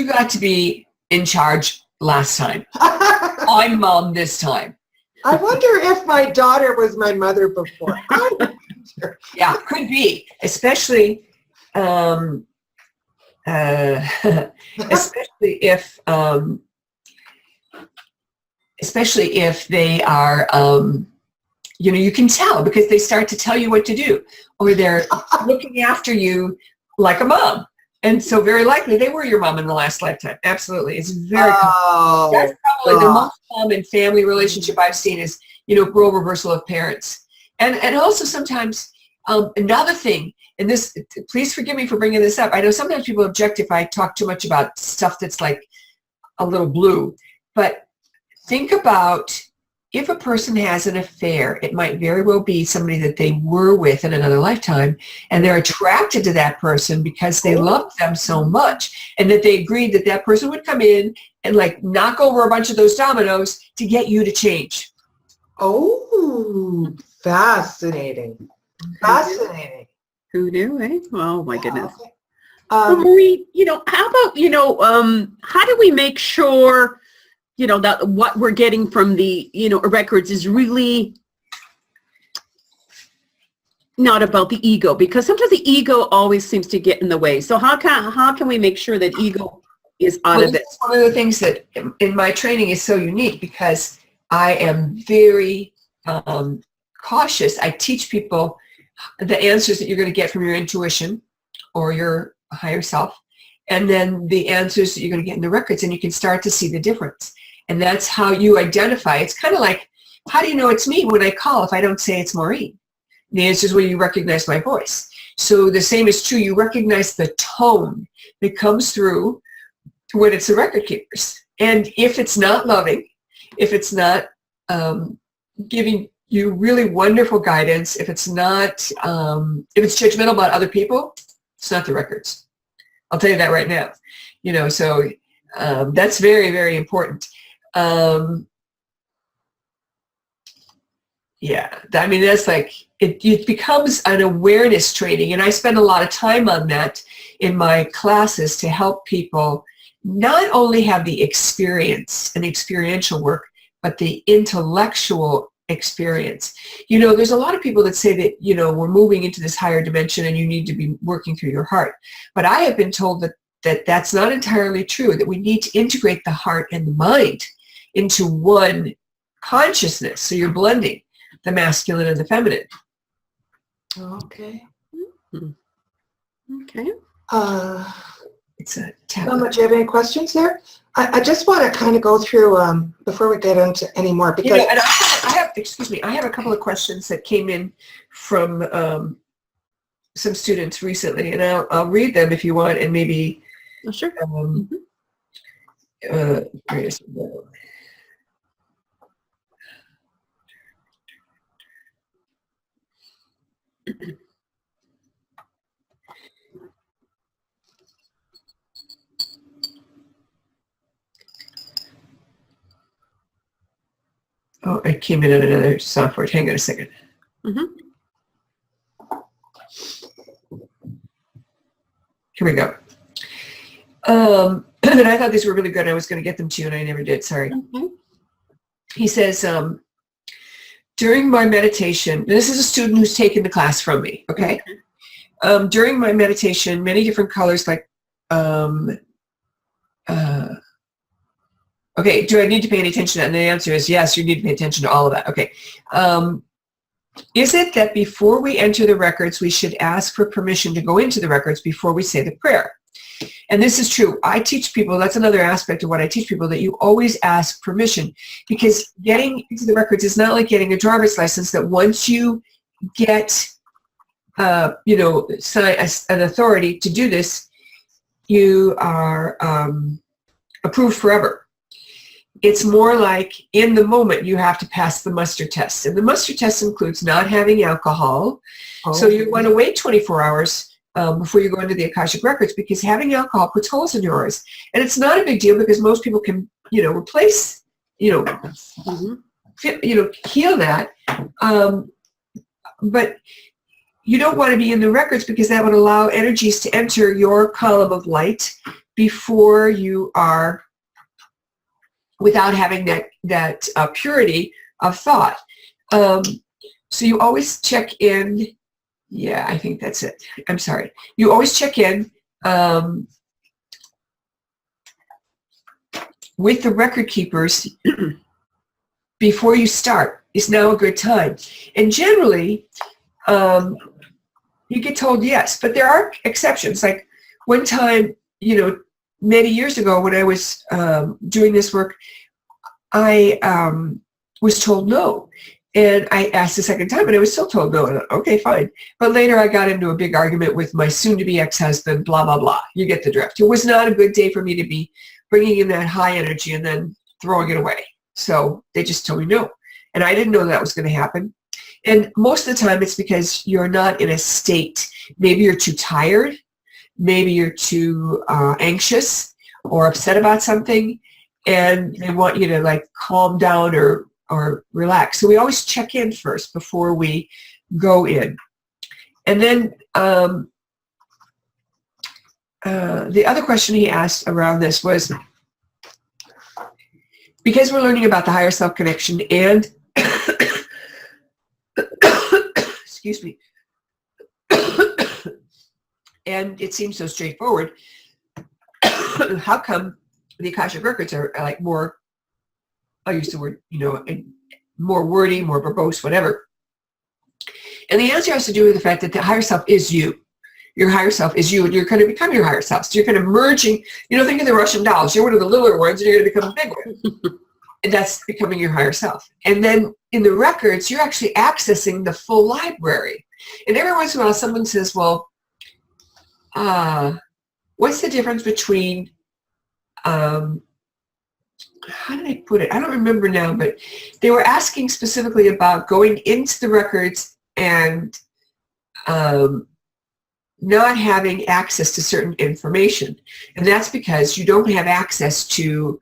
Speaker 3: got to be in charge last time. I'm mom this time.
Speaker 1: I wonder if my daughter was my mother before.
Speaker 3: Yeah, could be, especially especially if they are, you can tell because they start to tell you what to do, or they're looking after you like a mom. And so very likely they were your mom in the last lifetime. Absolutely. It's very common. That's probably the most common family relationship I've seen is, role reversal of parents. And also sometimes another thing, and this, please forgive me for bringing this up. I know sometimes people object if I talk too much about stuff that's like a little blue, but think about if a person has an affair, it might very well be somebody that they were with in another lifetime, and they're attracted to that person because they love them so much, and that they agreed that that person would come in and like knock over a bunch of those dominoes to get you to change.
Speaker 1: Oh, fascinating. Fascinating.
Speaker 2: Who knew, eh? Oh my goodness.
Speaker 1: Okay.
Speaker 2: Well, Maureen, how about, how do we make sure, that what we're getting from the, records is really not about the ego? Because sometimes the ego always seems to get in the way. So how can we make sure that ego is out of it?
Speaker 3: This is one of the things that in my training is so unique, because I am very cautious. I teach people the answers that you're going to get from your intuition or your higher self, and then the answers that you're going to get in the records, and you can start to see the difference. And that's how you identify. It's kind of like, how do you know it's me when I call if I don't say it's Maureen? The answer is, well, you recognize my voice. So the same is true. You recognize the tone that comes through when it's the record keepers. And if it's not loving, if it's not giving you really wonderful guidance, if it's not, if it's judgmental about other people, it's not the records. I'll tell you that right now. So that's very, very important. Yeah, I mean, that's like, it becomes an awareness training, and I spend a lot of time on that in my classes to help people not only have the experience and experiential work, but the intellectual experience. There's a lot of people that say that, we're moving into this higher dimension and you need to be working through your heart. But I have been told that that's not entirely true, that we need to integrate the heart and the mind into one consciousness. So you're blending the masculine and the feminine.
Speaker 1: Okay.
Speaker 2: Mm-hmm. Okay.
Speaker 3: It's a
Speaker 1: Emma, do you have any questions there? I just want to kind of go through before we get into any more, because
Speaker 3: and I have a couple of questions that came in from some students recently, and I'll read them if you want, and maybe.
Speaker 2: Oh, sure.
Speaker 3: Oh, it came in another software. Hang on a second.
Speaker 2: Mm-hmm.
Speaker 3: Here we go. And I thought these were really good. I was going to get them to you, and I never did. Sorry.
Speaker 2: Okay.
Speaker 3: He says, during my meditation, this is a student who's taken the class from me, okay? During my meditation, many different colors like, okay, do I need to pay any attention to that? And the answer is yes, you need to pay attention to all of that. Okay. Is it that before we enter the records, we should ask for permission to go into the records before we say the prayer? And this is true. I teach people, that's another aspect of what I teach people, that you always ask permission, because getting into the records is not like getting a driver's license, that once you get, an authority to do this, you are approved forever. It's more like in the moment you have to pass the muster test. And the muster test includes not having alcohol. Oh. So you want to wait 24 hours before you go into the Akashic Records, because having alcohol puts holes in yours. And it's not a big deal because most people can, replace, heal that. But you don't want to be in the records, because that would allow energies to enter your column of light before you are, without having that purity of thought. So you always check in. Yeah, I think that's it. I'm sorry. You always check in with the record keepers before you start. Is now a good time? And generally, you get told yes, but there are exceptions. Like one time, many years ago when I was doing this work, I was told no. And I asked the second time, and I was still told no. And okay, fine. But later I got into a big argument with my soon-to-be ex-husband, blah, blah, blah. You get the drift. It was not a good day for me to be bringing in that high energy and then throwing it away. So they just told me no. And I didn't know that was going to happen. And most of the time it's because you're not in a state. Maybe you're too tired. Maybe you're too anxious or upset about something. And they want you to like calm down or relax. So we always check in first before we go in. And then the other question he asked around this was, because we're learning about the higher self connection and excuse me, and it seems so straightforward, how come the Akashic records are like more, I'll use the word, more wordy, more verbose, whatever. And the answer has to do with the fact that the higher self is you. Your higher self is you, and you're going to become your higher self. So you're kind of merging, think of the Russian dolls. You're one of the littler ones, and you're going to become a big one. And that's becoming your higher self. And then in the records, you're actually accessing the full library. And every once in a while, someone says, well, what's the difference between, how did I put it? I don't remember now, but they were asking specifically about going into the records and not having access to certain information. And that's because you don't have access to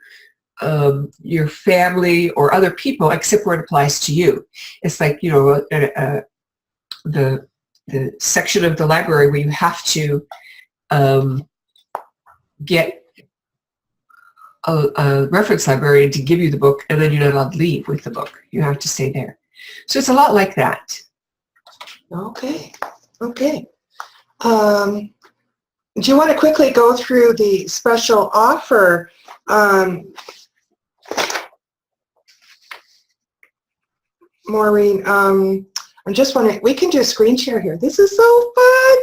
Speaker 3: your family or other people except where it applies to you. It's like, the section of the library where you have to get a reference librarian to give you the book, and then you're not allowed to leave with the book. You have to stay there. So it's a lot like that.
Speaker 1: Okay. Do you want to quickly go through the special offer? Maureen, I'm just wondering, we can do a screen share here. This is so fun.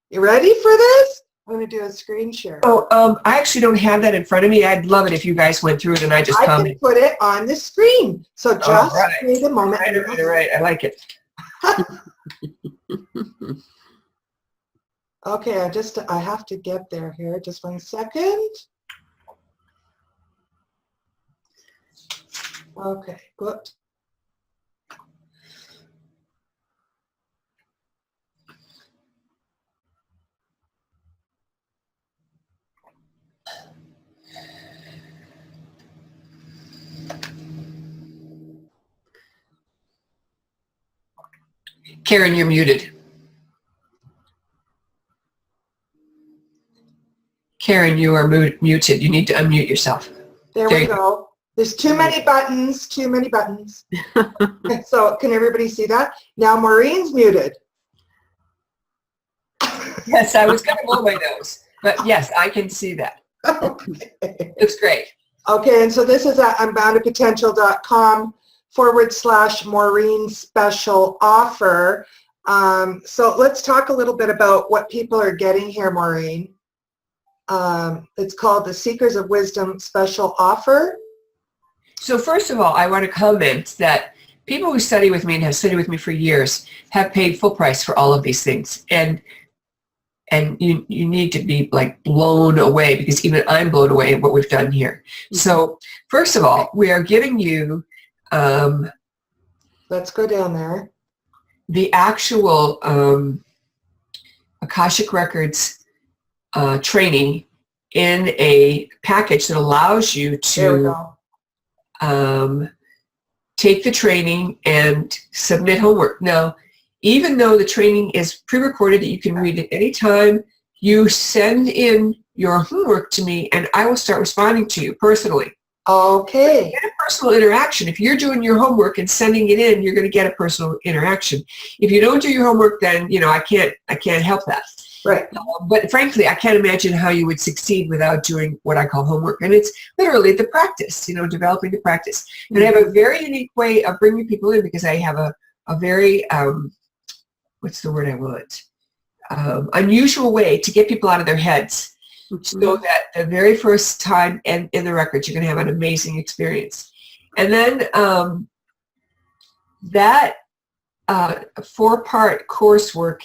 Speaker 1: You ready for this? I'm going to do a screen share.
Speaker 3: Oh, I actually don't have that in front of me. I'd love it if you guys went through it and I just commented.
Speaker 1: I can put it on the screen. So just wait a moment.
Speaker 3: Right. I like it.
Speaker 1: Okay, I have to get there here. Just 1 second. Okay, good.
Speaker 3: Karen, you're muted. Karen, you are muted. You need to unmute yourself.
Speaker 1: There we go. There's too many buttons. So can everybody see that? Now Maureen's muted.
Speaker 3: Yes, I was going to blow my nose. But yes, I can see that.
Speaker 1: Okay.
Speaker 3: Looks great.
Speaker 1: Okay, and so this is at unboundedpotential.com/Maureen special offer. So let's talk a little bit about what people are getting here, Maureen. It's called the Seekers of Wisdom special offer.
Speaker 3: So first of all, I want to comment that people who study with me and have studied with me for years have paid full price for all of these things. And you need to be like blown away, because even I'm blown away at what we've done here. So first of all, we are giving you
Speaker 1: let's go down there.
Speaker 3: The actual Akashic Records training in a package that allows you to take the training and submit homework. Now, even though the training is pre-recorded that you can read at any time, you send in your homework to me and I will start responding to you personally.
Speaker 1: Okay.
Speaker 3: Get a personal interaction. If you're doing your homework and sending it in, you're going to get a personal interaction. If you don't do your homework, then I can't help that.
Speaker 1: Right.
Speaker 3: But frankly, I can't imagine how you would succeed without doing what I call homework. And it's literally the practice, developing the practice. And I have a very unique way of bringing people in, because I have a very, what's the word I want? Unusual way to get people out of their heads. So that the very first time in the records, you're going to have an amazing experience. And then that 4-part coursework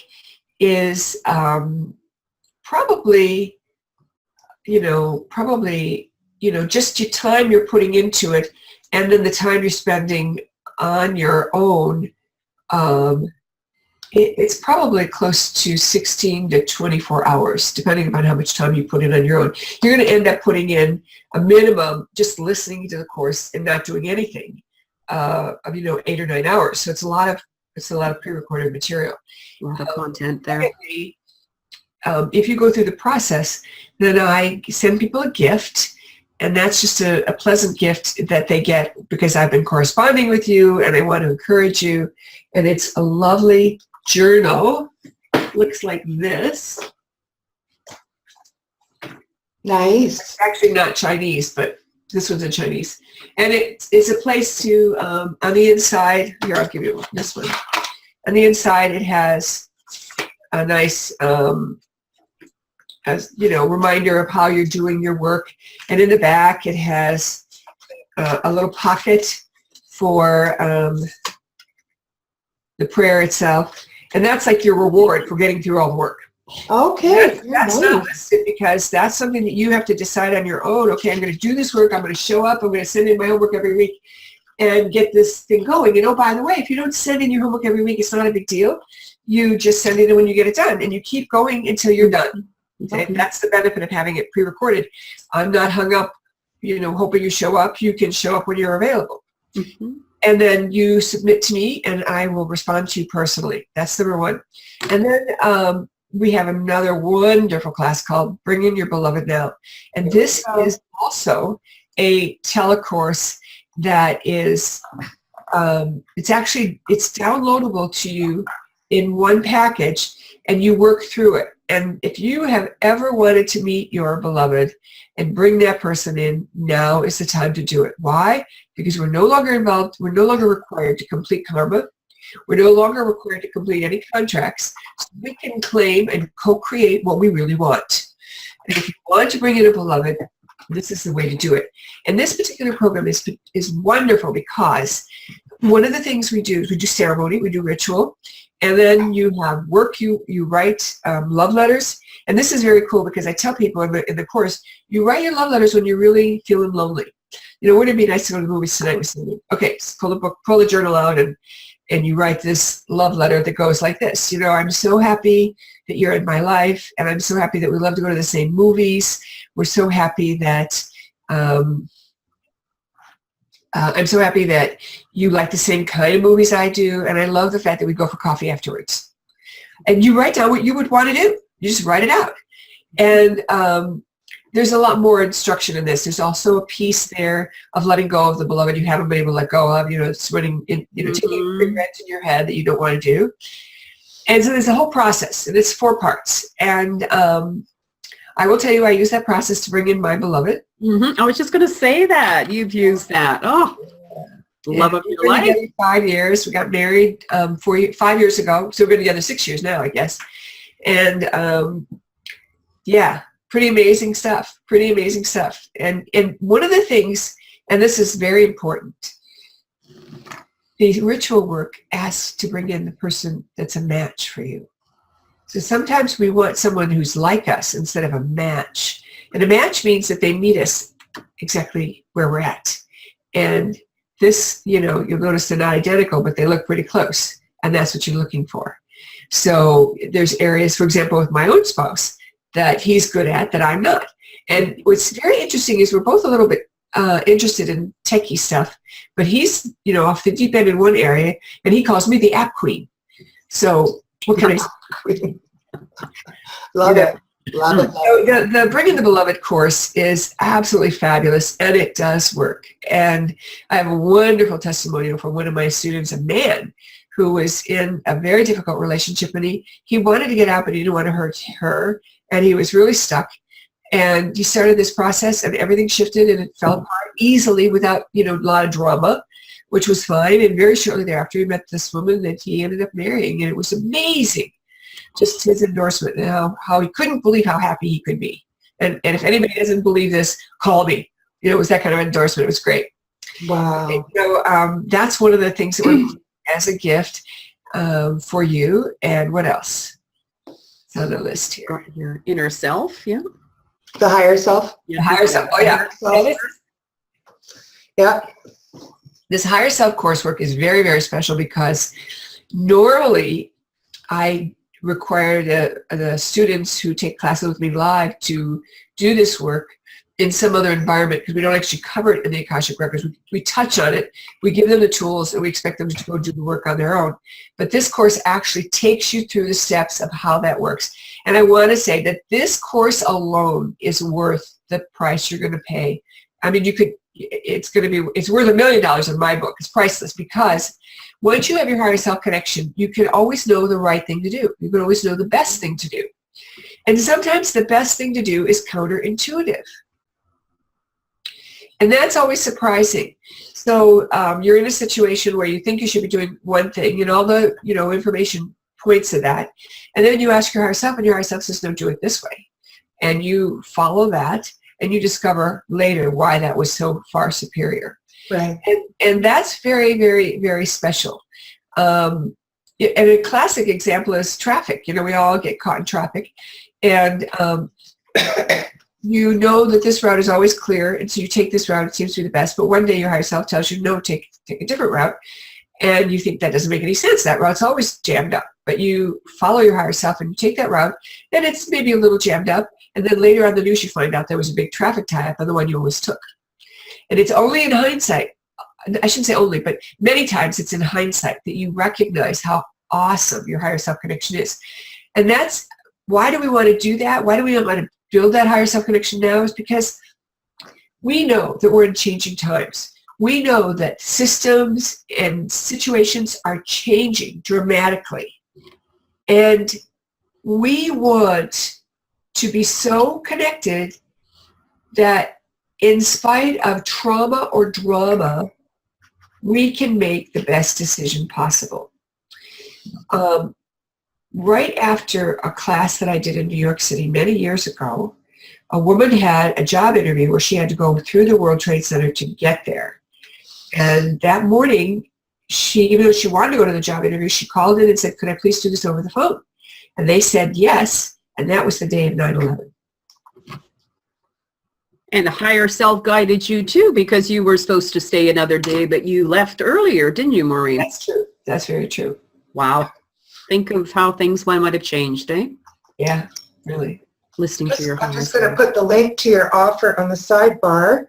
Speaker 3: is probably just your time you're putting into it, and then the time you're spending on your own. It's probably close to 16 to 24 hours, depending upon how much time you put in on your own. You're going to end up putting in a minimum just listening to the course and not doing anything of 8 or 9 hours. So it's a lot of pre-recorded material.
Speaker 2: A lot of content there.
Speaker 3: If you go through the process, then I send people a gift, and that's just a pleasant gift that they get because I've been corresponding with you and I want to encourage you. And it's a lovely journal. It looks like this.
Speaker 1: Nice.
Speaker 3: It's actually not Chinese, but this one's in Chinese. And it's a place to, on the inside, here, I'll give you this one. On the inside, it has a nice, reminder of how you're doing your work. And in the back, it has a little pocket for the prayer itself. And that's like your reward for getting through all the work.
Speaker 1: Okay.
Speaker 3: That's not listed because that's something that you have to decide on your own. Okay, I'm going to do this work. I'm going to show up. I'm going to send in my homework every week and get this thing going. And oh, by the way, if you don't send in your homework every week, it's not a big deal. You just send it in when you get it done, and you keep going until you're done. Okay? That's the benefit of having it pre-recorded. I'm not hung up, hoping you show up. You can show up when you're available. Mm-hmm. And then you submit to me, and I will respond to you personally. That's number one. And then we have another wonderful class called Bring In Your Beloved Now. And this is also a telecourse that is, it's downloadable to you in one package, and you work through it. And if you have ever wanted to meet your beloved and bring that person in, now is the time to do it. Why? Because we're no longer involved. We're no longer required to complete karma. We're no longer required to complete any contracts. So we can claim and co-create what we really want. And if you want to bring in a beloved, this is the way to do it. And this particular program is wonderful because one of the things we do is we do ceremony, we do ritual, and then you have work, you write love letters. And this is very cool because I tell people in the course, you write your love letters when you're really feeling lonely. Wouldn't it be nice to go to the movies tonight with somebody? Okay, so pull the journal out and you write this love letter that goes like this. I'm so happy that you're in my life, and I'm so happy that we love to go to the same movies. We're so happy that I'm so happy that you like the same kind of movies I do, and I love the fact that we go for coffee afterwards. And you write down what you would want to do. You just write it out. And there's a lot more instruction in this. There's also a piece there of letting go of the beloved you haven't been able to let go of, taking regrets in your head that you don't want to do. And so there's a whole process, and it's 4 parts. And I will tell you, I use that process to bring in my beloved.
Speaker 2: Mm-hmm. I was just going to say that. You've used that. Oh, love of your life.
Speaker 3: 5 years. We got married 5 years ago. So we've been together 6 years now, I guess. And pretty amazing stuff. And one of the things, and this is very important, the ritual work asks to bring in the person that's a match for you. So sometimes we want someone who's like us instead of a match. And a match means that they meet us exactly where we're at. And this, you'll notice they're not identical, but they look pretty close. And that's what you're looking for. So there's areas, for example, with my own spouse, that he's good at that I'm not. And what's very interesting is we're both a little bit interested in techie stuff, but he's, off the deep end in one area, and he calls me the app queen. So what can I say?
Speaker 1: Love it. Love it.
Speaker 3: So the Bringing the Beloved course is absolutely fabulous, and it does work. And I have a wonderful testimonial from one of my students, a man who was in a very difficult relationship, and he wanted to get out, but he didn't want to hurt her, and he was really stuck. And he started this process, and everything shifted, and it fell apart easily without, a lot of drama, which was fine. And very shortly thereafter, he met this woman that he ended up marrying, and it was amazing. Just his endorsement and how he couldn't believe how happy he could be. And if anybody doesn't believe this, call me. It was that kind of endorsement. It was great.
Speaker 1: Wow.
Speaker 3: And, that's one of the things that we're as a gift for you. And what else? It's on the list here.
Speaker 2: Your inner self, yeah.
Speaker 1: The higher self.
Speaker 3: The higher self. Oh, yeah.
Speaker 1: Yeah.
Speaker 3: This higher self coursework is very, very special because normally I require the students who take classes with me live to do this work in some other environment because we don't actually cover it in the Akashic Records. We touch on it, we give them the tools, and we expect them to go do the work on their own. But this course actually takes you through the steps of how that works. And I want to say that this course alone is worth the price you're going to pay. I mean, it's worth $1 million in my book. It's priceless because once you have your higher self connection, you can always know the right thing to do. You can always know the best thing to do. And sometimes the best thing to do is counterintuitive. And that's always surprising. So you're in a situation where you think you should be doing one thing and all the information points to that. And then you ask your higher self and your higher self says, no, do it this way. And you follow that and you discover later why that was so far superior.
Speaker 1: Right.
Speaker 3: And that's very, very, very special. And a classic example is traffic. We all get caught in traffic. And you know that this route is always clear, and so you take this route. It seems to be the best, but one day your higher self tells you, no, take a different route, and you think that doesn't make any sense. That route's always jammed up, but you follow your higher self and you take that route, and it's maybe a little jammed up, and then later on the news you find out there was a big traffic tie-up on the one you always took. And it's only in hindsight, I shouldn't say only, but many times it's in hindsight that you recognize how awesome your higher self connection is. And that's, why do we want to do that? Why do we want to build that higher self connection now? Is because we know that we're in changing times. We know that systems and situations are changing dramatically. And we want to be so connected that in spite of trauma or drama, we can make the best decision possible. Right after a class that I did in New York City many years ago, a woman had a job interview where she had to go through the World Trade Center to get there. And that morning, even though she wanted to go to the job interview, she called in and said, could I please do this over the phone? And they said yes, and that was the day of 9/11.
Speaker 2: And the higher self guided you too, because you were supposed to stay another day, but you left earlier, didn't you, Maureen?
Speaker 3: That's true. That's very true.
Speaker 2: Wow. Think of how things might have changed, eh?
Speaker 3: Yeah, really.
Speaker 2: Listening to your higher
Speaker 1: I'm just
Speaker 2: self.
Speaker 1: going to put the link to your offer on the sidebar.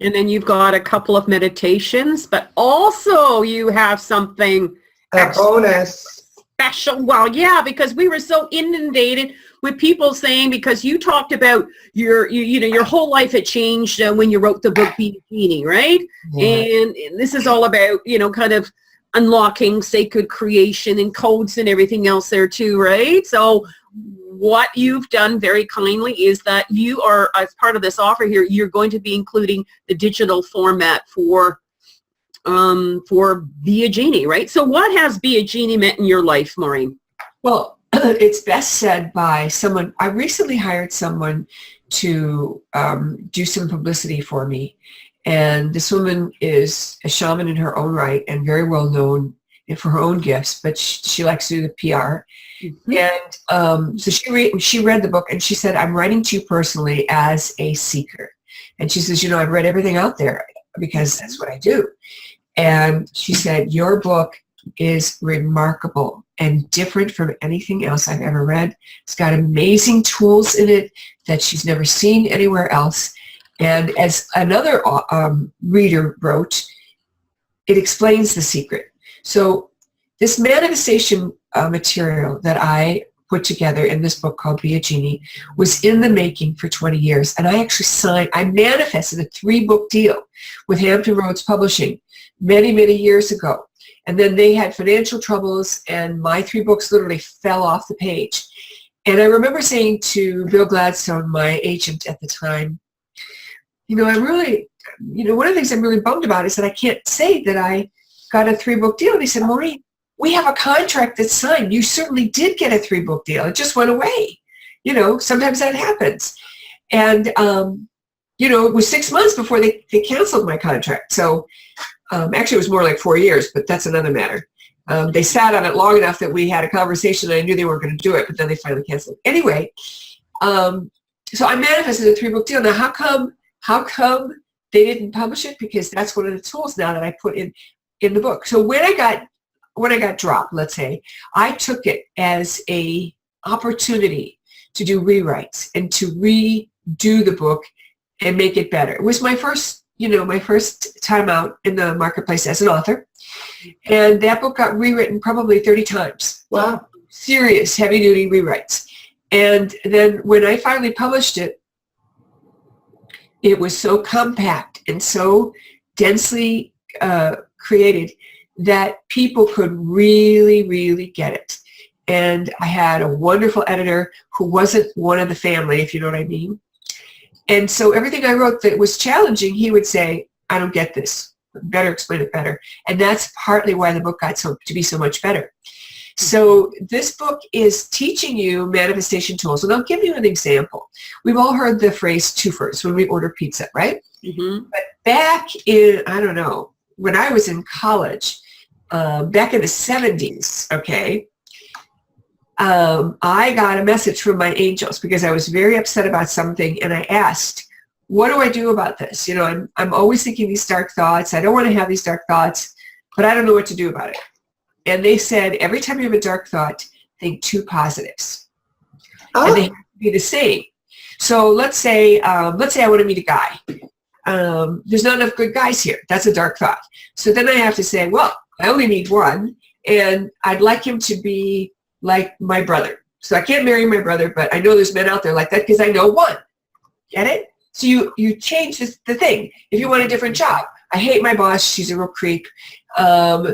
Speaker 2: And then you've got a couple of meditations, but also you have something
Speaker 1: A bonus.
Speaker 2: special. Well, yeah, because we were so inundated with people saying, because you talked about your whole life had changed when you wrote the book Be a Genie, right?
Speaker 3: Yeah.
Speaker 2: And this is all about, kind of unlocking sacred creation and codes and everything else there too, right? So what you've done very kindly is that you are, as part of this offer here, you're going to be including the digital format for Be a Genie, right? So what has Be a Genie meant in your life, Maureen?
Speaker 3: Well, it's best said by someone. I recently hired someone to do some publicity for me. And this woman is a shaman in her own right and very well known for her own gifts, but she likes to do the PR. Mm-hmm. And so she read the book and she said, I'm writing to you personally as a seeker. And she says, I've read everything out there because that's what I do. And she said, your book is remarkable and different from anything else I've ever read. It's got amazing tools in it that she's never seen anywhere else. And as another reader wrote, it explains the secret. So this manifestation material that I put together in this book called Be a Genie was in the making for 20 years. And I manifested a 3-book deal with Hampton Roads Publishing many, many years ago. And then they had financial troubles and my 3 books literally fell off the page. And I remember saying to Bill Gladstone, my agent at the time, I'm really, one of the things I'm really bummed about is that I can't say that I got a 3-book deal. And he said, Maureen, we have a contract that's signed. You certainly did get a 3-book deal. It just went away. Sometimes that happens. And, it was 6 months before they canceled my contract. So Actually, it was more like 4 years, but that's another matter. They sat on it long enough that we had a conversation, and I knew they weren't going to do it, but then they finally canceled. Anyway, so I manifested a 3-book deal. Now, how come they didn't publish it? Because that's one of the tools now that I put in the book. So when I got dropped, let's say, I took it as a opportunity to do rewrites and to redo the book and make it better. It was my first time out in the marketplace as an author. And that book got rewritten probably 30 times.
Speaker 1: Wow.
Speaker 3: Serious, heavy-duty rewrites. And then when I finally published it, it was so compact and so densely created that people could really, really get it. And I had a wonderful editor who wasn't one of the family, if you know what I mean. And so everything I wrote that was challenging, he would say, I don't get this. Better explain it better. And that's partly why the book got to be so much better. So this book is teaching you manifestation tools. And I'll give you an example. We've all heard the phrase twofers when we order pizza, right?
Speaker 2: Mm-hmm.
Speaker 3: But back in, I don't know, when I was in college, back in the 70s, okay, I got a message from my angels because I was very upset about something, and I asked, what do I do about this? You know, I'm always thinking these dark thoughts. I don't want to have these dark thoughts, but I don't know what to do about it. And they said, every time you have a dark thought, think 2 positives.
Speaker 1: Oh.
Speaker 3: And they have to be the same. So let's say I want to meet a guy. There's not enough good guys here. That's a dark thought. So then I have to say, well, I only need one, and I'd like him to be like my brother. So I can't marry my brother, but I know there's men out there like that because I know one. Get it? So you change the thing. If you want a different job, I hate my boss. She's a real creep. Then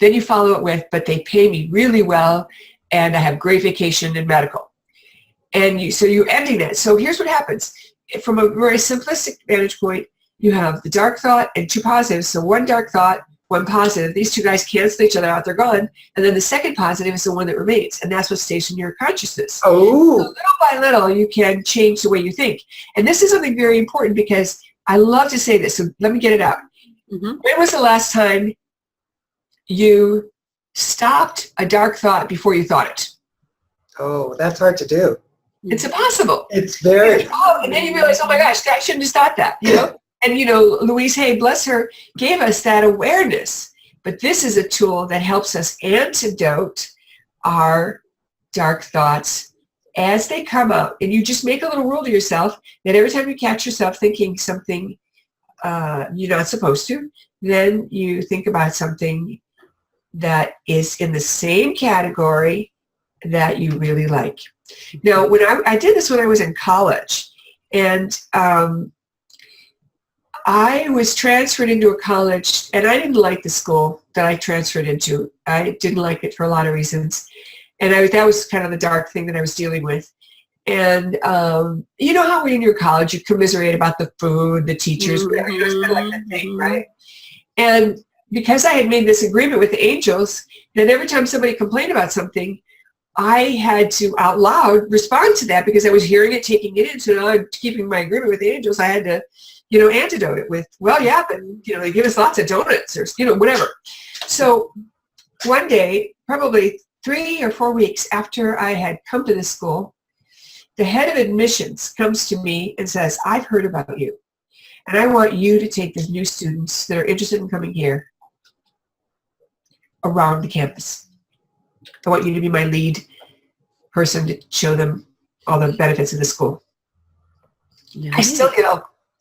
Speaker 3: you follow it with, but they pay me really well, and I have great vacation and medical. And so you're ending that. So here's what happens. From a very simplistic vantage point, you have the dark thought and 2 positives. So 1 dark thought, 1 positive. These 2 guys cancel each other out. They're gone. And then the second positive is the one that remains. And that's what stays in your consciousness.
Speaker 1: Oh.
Speaker 3: So little by little, you can change the way you think. And this is something very important because I love to say this. So let me get it out.
Speaker 2: Mm-hmm.
Speaker 3: When was the last time you stopped a dark thought before you thought it?
Speaker 1: Oh, that's hard to do.
Speaker 3: It's impossible.
Speaker 1: It's very.
Speaker 3: Oh, and then you realize, oh my gosh, I shouldn't have thought that, you know? And, you know, Louise Hay, bless her, gave us that awareness. But this is a tool that helps us antidote our dark thoughts as they come out. And you just make a little rule to yourself that every time you catch yourself thinking something you're not supposed to, then you think about something that is in the same category that you really like. Now, when I did this when I was in college, and I was transferred into a college, and I didn't like the school that I transferred into. I didn't like it for a lot of reasons, and that was kind of the dark thing that I was dealing with. And you know how when you're in college, you commiserate about the food, the teachers, whatever. You know, it's kind of like that thing, right? And because I had made this agreement with the angels, that every time somebody complained about something, I had to out loud respond to that because I was hearing it, taking it in. So now I'm keeping my agreement with the angels. I had to, you know, antidote it with, well, yeah, but, you know, they give us lots of donuts or, you know, whatever. So one day, probably 3 or 4 weeks after I had come to this school, the head of admissions comes to me and says, I've heard about you, and I want you to take the new students that are interested in coming here around the campus. I want you to be my lead person to show them all the benefits of the school.
Speaker 2: Yeah.
Speaker 3: I still get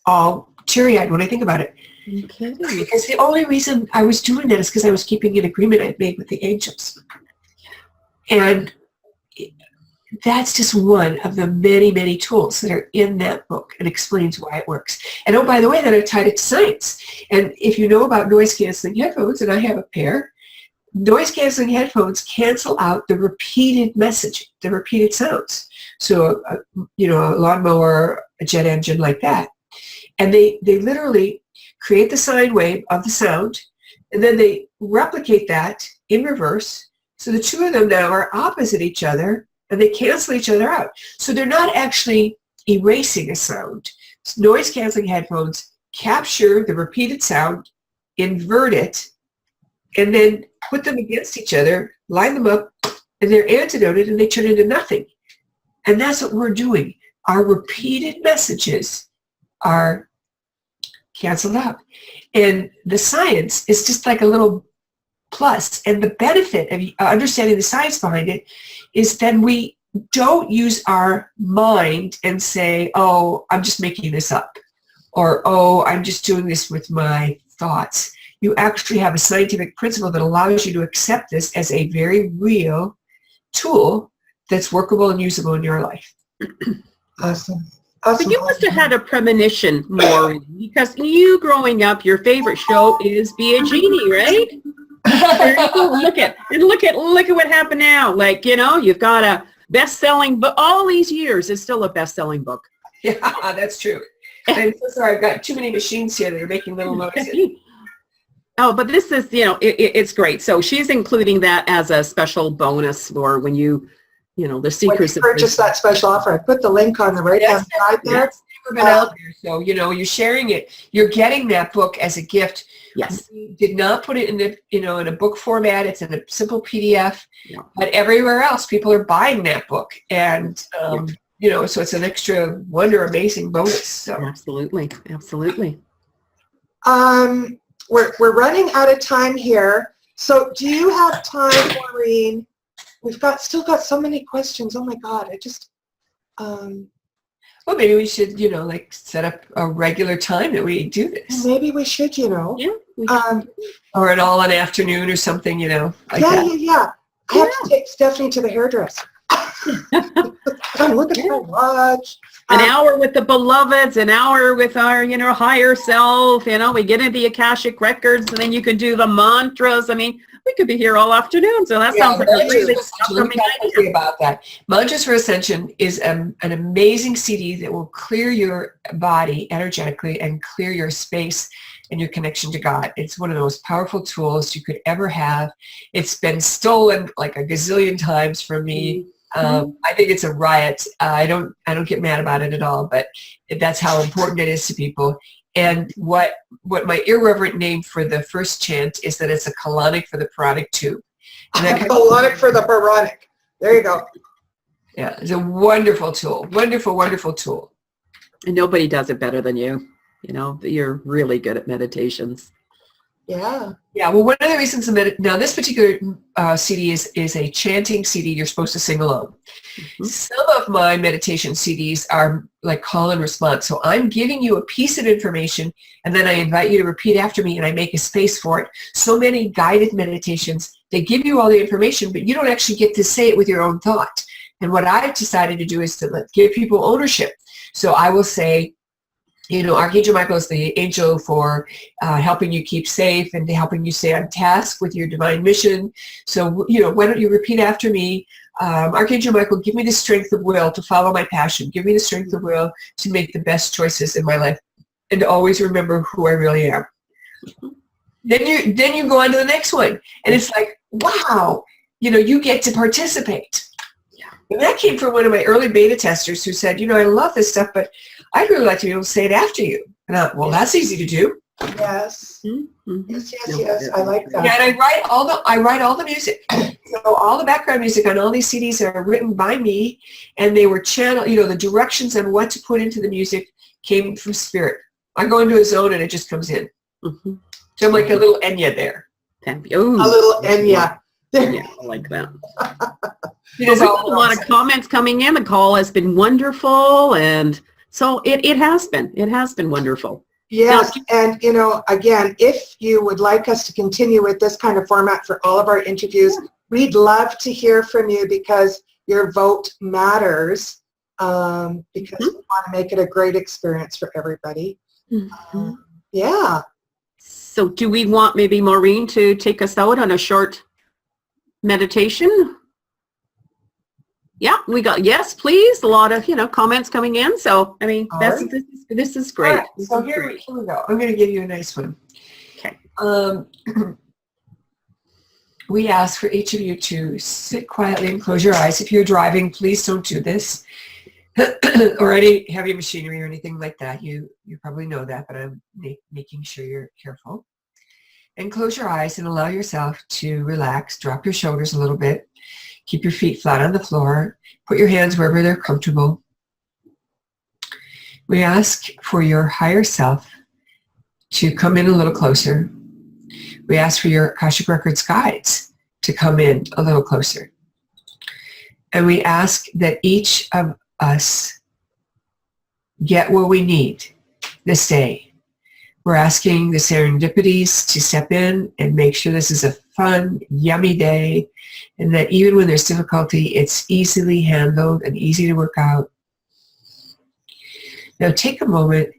Speaker 3: all teary-eyed when I think about it.
Speaker 2: Okay.
Speaker 3: Because the only reason I was doing that is because I was keeping an agreement I had made with the angels. And that's just one of the many, many tools that are in that book and explains why it works. And oh, by the way, that I've tied it to science. And if you know about noise-canceling headphones, and I have a pair, noise-canceling headphones cancel out the repeated message, the repeated sounds. So, you know, a lawnmower, a jet engine like that. And they literally create the sine wave of the sound, and then they replicate that in reverse. So the 2 of them now are opposite each other, and they cancel each other out. So they're not actually erasing a sound. noise canceling headphones capture the repeated sound, invert it, and then put them against each other, line them up, and they're antidoted and they turn into nothing. And that's what we're doing. Our repeated messages are canceled out. And the science is just like a little plus. And the benefit of understanding the science behind it is then we don't use our mind and say, oh, I'm just making this up. Or, oh, I'm just doing this with my thoughts. You actually have a scientific principle that allows you to accept this as a very real tool that's workable and usable in your life.
Speaker 1: Awesome.
Speaker 2: But you must have had a premonition, Maureen, because you growing up, your favorite show is Be a Genie, right? look at what happened now. Like, you know, you've got a best-selling book. All these years, it's still a best-selling book.
Speaker 3: Yeah, that's true. I'm so sorry. I've got too many machines here that are making little noises.
Speaker 2: Oh, but this is, you know, it's great. So she's including that as a special bonus for when you know, the secrets.
Speaker 1: When you purchase that special offer, I put the link on the right-hand side there.
Speaker 3: That's never been out there. So, you know, you're sharing it. You're getting that book as a gift.
Speaker 2: Yes.
Speaker 3: We did not put it in the, you know, in a book format. It's in a simple PDF.
Speaker 2: Yeah. But
Speaker 3: But everywhere else, people are buying that book. And, you know, so it's an extra amazing bonus. So.
Speaker 2: Absolutely. Absolutely.
Speaker 1: We're running out of time here. So do you have time, Maureen? We've still got so many questions. Oh my God,
Speaker 3: Well, maybe we should, you know, like set up a regular time that we do this.
Speaker 1: maybe we should, you know.
Speaker 2: Yeah.
Speaker 3: Or an all an afternoon or something, you know. Like
Speaker 1: Yeah.
Speaker 3: that.
Speaker 1: I have to take Stephanie to the hairdresser. I'm looking at my watch.
Speaker 2: An hour with the beloveds, an hour with our, you know, higher self, you know, we get into the Akashic records and then you can do the mantras. I mean, we could be here all afternoon. So that sounds like a really upcoming idea.
Speaker 3: About that. Mantras for Ascension is an amazing CD that will clear your body energetically and clear your space and your connection to God. It's one of the most powerful tools you could ever have. It's been stolen like a gazillion times from me. I think it's a riot. I don't get mad about it at all, but that's how important it is to people. And what my irreverent name for the first chant is that it's a colonic for the parodic tube. And that
Speaker 1: Colonic for the parodic. There you go.
Speaker 3: Yeah, it's a wonderful tool. Wonderful, wonderful tool.
Speaker 2: And nobody does it better than you. You know, you're really good at meditations.
Speaker 1: Yeah.
Speaker 3: Yeah, well, one of the reasons now this particular CD is a chanting CD. You're supposed to sing along. Mm-hmm. Some of my meditation CDs are like call and response. So I'm giving you a piece of information, and then I invite you to repeat after me, and I make a space for it. So many guided meditations, they give you all the information, but you don't actually get to say it with your own thought. And what I've decided to do is to give people ownership. So I will say, you know, Archangel Michael is the angel for helping you keep safe and helping you stay on task with your divine mission. So, you know, why don't you repeat after me? Archangel Michael, give me the strength of will to follow my passion. Give me the strength of will to make the best choices in my life and to always remember who I really am. Then you go on to the next one. And it's like, wow, you know, you get to participate.
Speaker 2: Yeah.
Speaker 3: And that came from one of my early beta testers who said, you know, I love this stuff, but I'd really like to be able to say it after you. And I thought, well, that's easy to do.
Speaker 1: Yes.
Speaker 2: Mm-hmm.
Speaker 1: Yes. I like that.
Speaker 3: Yeah, and I write all the music. So all the background music on all these CDs are written by me, and they were channeled, you know, the directions on what to put into the music came from spirit. I go into a zone and it just comes in.
Speaker 2: Mm-hmm.
Speaker 3: So I'm like a little Enya there.
Speaker 2: Ooh.
Speaker 1: A little Enya.
Speaker 2: Yeah, I like that.
Speaker 3: It is
Speaker 2: Well, we have a lot of comments coming in. The call has been wonderful, and so it has been wonderful.
Speaker 1: Yes, and you know, again, if you would like us to continue with this kind of format for all of our interviews, we'd love to hear from you because your vote matters, because we want to make it a great experience for everybody.
Speaker 2: Mm-hmm.
Speaker 1: Yeah.
Speaker 2: So do we want maybe Maureen to take us out on a short meditation? Yeah, we got, yes, please. A lot of, you know, comments coming in. So, I mean, this is great.
Speaker 3: Right, so here we go. I'm going to give you a nice one.
Speaker 2: Okay.
Speaker 3: We ask for each of you to sit quietly and close your eyes. If you're driving, please don't do this. or any heavy machinery or anything like that. You probably know that, but I'm making sure you're careful. And close your eyes and allow yourself to relax. Drop your shoulders a little bit. Keep your feet flat on the floor. Put your hands wherever they're comfortable. We ask for your higher self to come in a little closer. We ask for your Akashic Records guides to come in a little closer. And we ask that each of us get what we need this day. We're asking the serendipities to step in and make sure this is a fun, yummy day, and that even when there's difficulty, it's easily handled and easy to work out. Now take a moment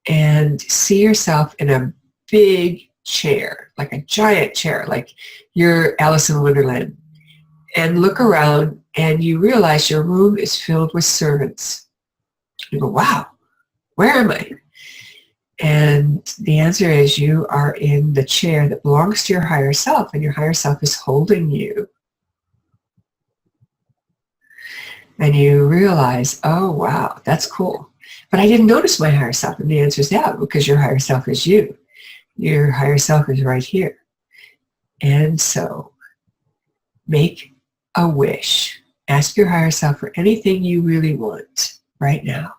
Speaker 3: and see yourself in a big chair, like a giant chair, like you're Alice in Wonderland. And look around and you realize your room is filled with servants. You go, wow, where am I? And the answer is you are in the chair that belongs to your higher self, and your higher self is holding you. And you realize, oh, wow, that's cool. But I didn't notice my higher self. And the answer is yeah, because your higher self is you. Your higher self is right here. And so make a wish. Ask your higher self for anything you really want right now.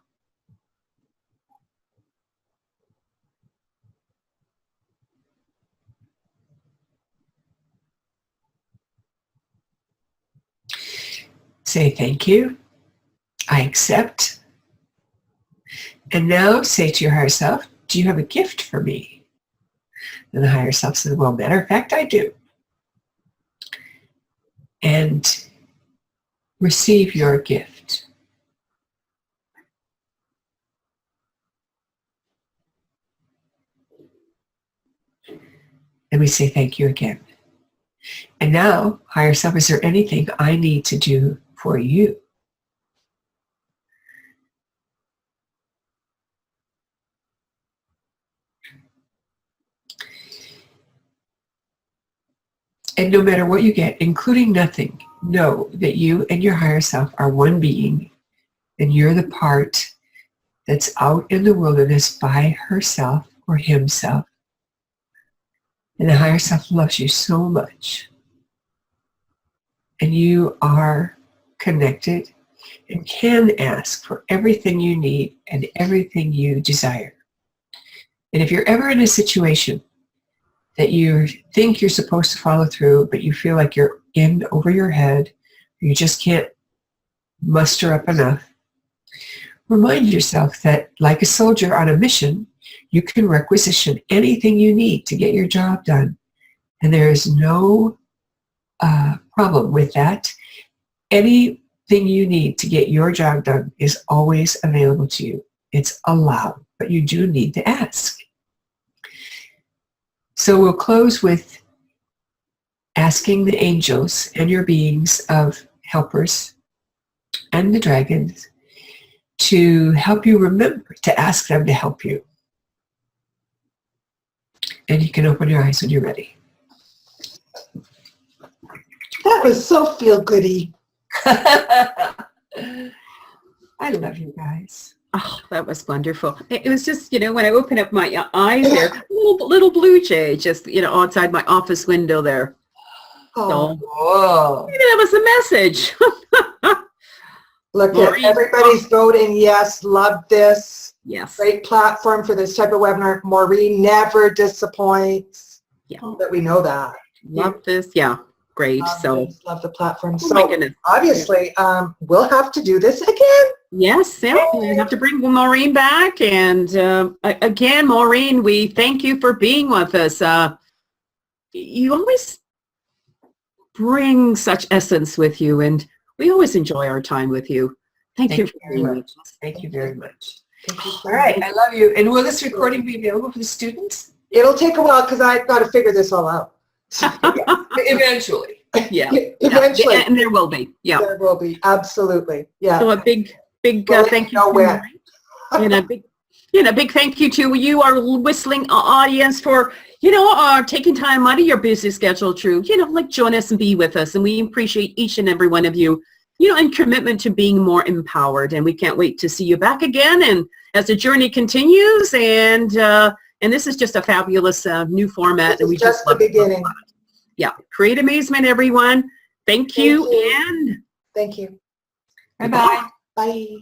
Speaker 3: Say thank you. I accept. And now say to your higher self, do you have a gift for me? And the higher self says, well, matter of fact, I do. And receive your gift. And we say thank you again. And now, higher self, is there anything I need to do for you? And no matter what you get, including nothing, know that you and your higher self are one being, and you're the part that's out in the wilderness by herself or himself. And the higher self loves you so much. And you are connected and can ask for everything you need and everything you desire. And if you're ever in a situation that you think you're supposed to follow through, but you feel like you're in over your head, you just can't muster up enough, remind yourself that like a soldier on a mission, you can requisition anything you need to get your job done. And there is no problem with that. Anything you need to get your job done is always available to you. It's allowed, but you do need to ask. So we'll close with asking the angels and your beings of helpers and the dragons to help you remember to ask them to help you. And you can open your eyes when you're ready.
Speaker 1: That was so feel-goody.
Speaker 3: I love you guys.
Speaker 2: Oh, that was wonderful. It was just, when I opened up my eyes there, little blue jay just, outside my office window there.
Speaker 1: Oh,
Speaker 2: So,
Speaker 3: Whoa.
Speaker 2: maybe that was the message.
Speaker 1: look
Speaker 2: Maureen.
Speaker 1: at everybody's voting yes, love this.
Speaker 2: Yes.
Speaker 1: Great platform for this type of webinar. Maureen never disappoints.
Speaker 2: Yeah.
Speaker 1: That we know that.
Speaker 2: Love this. Yeah. Great.
Speaker 1: Love the platform.
Speaker 2: Oh my
Speaker 1: So
Speaker 2: goodness.
Speaker 1: obviously, we'll have to do this again.
Speaker 2: Yes, yeah. We have to bring Maureen back. And again, Maureen, we thank you for being with us. You always bring such essence with you, and we always enjoy our time with you. Thank you very much.
Speaker 3: Thank you very much.
Speaker 1: Thank you so
Speaker 3: All right,
Speaker 1: much.
Speaker 3: I love you. And will this recording be available for the students?
Speaker 1: It'll take a while because I've got to figure this all out.
Speaker 3: Eventually.
Speaker 2: Yeah.
Speaker 1: Eventually.
Speaker 2: And there will be. Yeah.
Speaker 1: There will be. Absolutely. Yeah.
Speaker 2: So a big
Speaker 1: We'll let
Speaker 2: thank
Speaker 1: you know
Speaker 2: you.
Speaker 1: when.
Speaker 2: And a big thank you to you, our whistling audience, for taking time out of your busy schedule to like join us and be with us. And we appreciate each and every one of you. and commitment to being more empowered. And we can't wait to see you back again. And as the journey continues, and this is just a fabulous new format.
Speaker 1: This
Speaker 2: and we
Speaker 1: is just the beginning.
Speaker 2: Yeah. Create amazement, everyone. Thank you. And
Speaker 1: thank you.
Speaker 3: Bye-bye.
Speaker 1: Bye.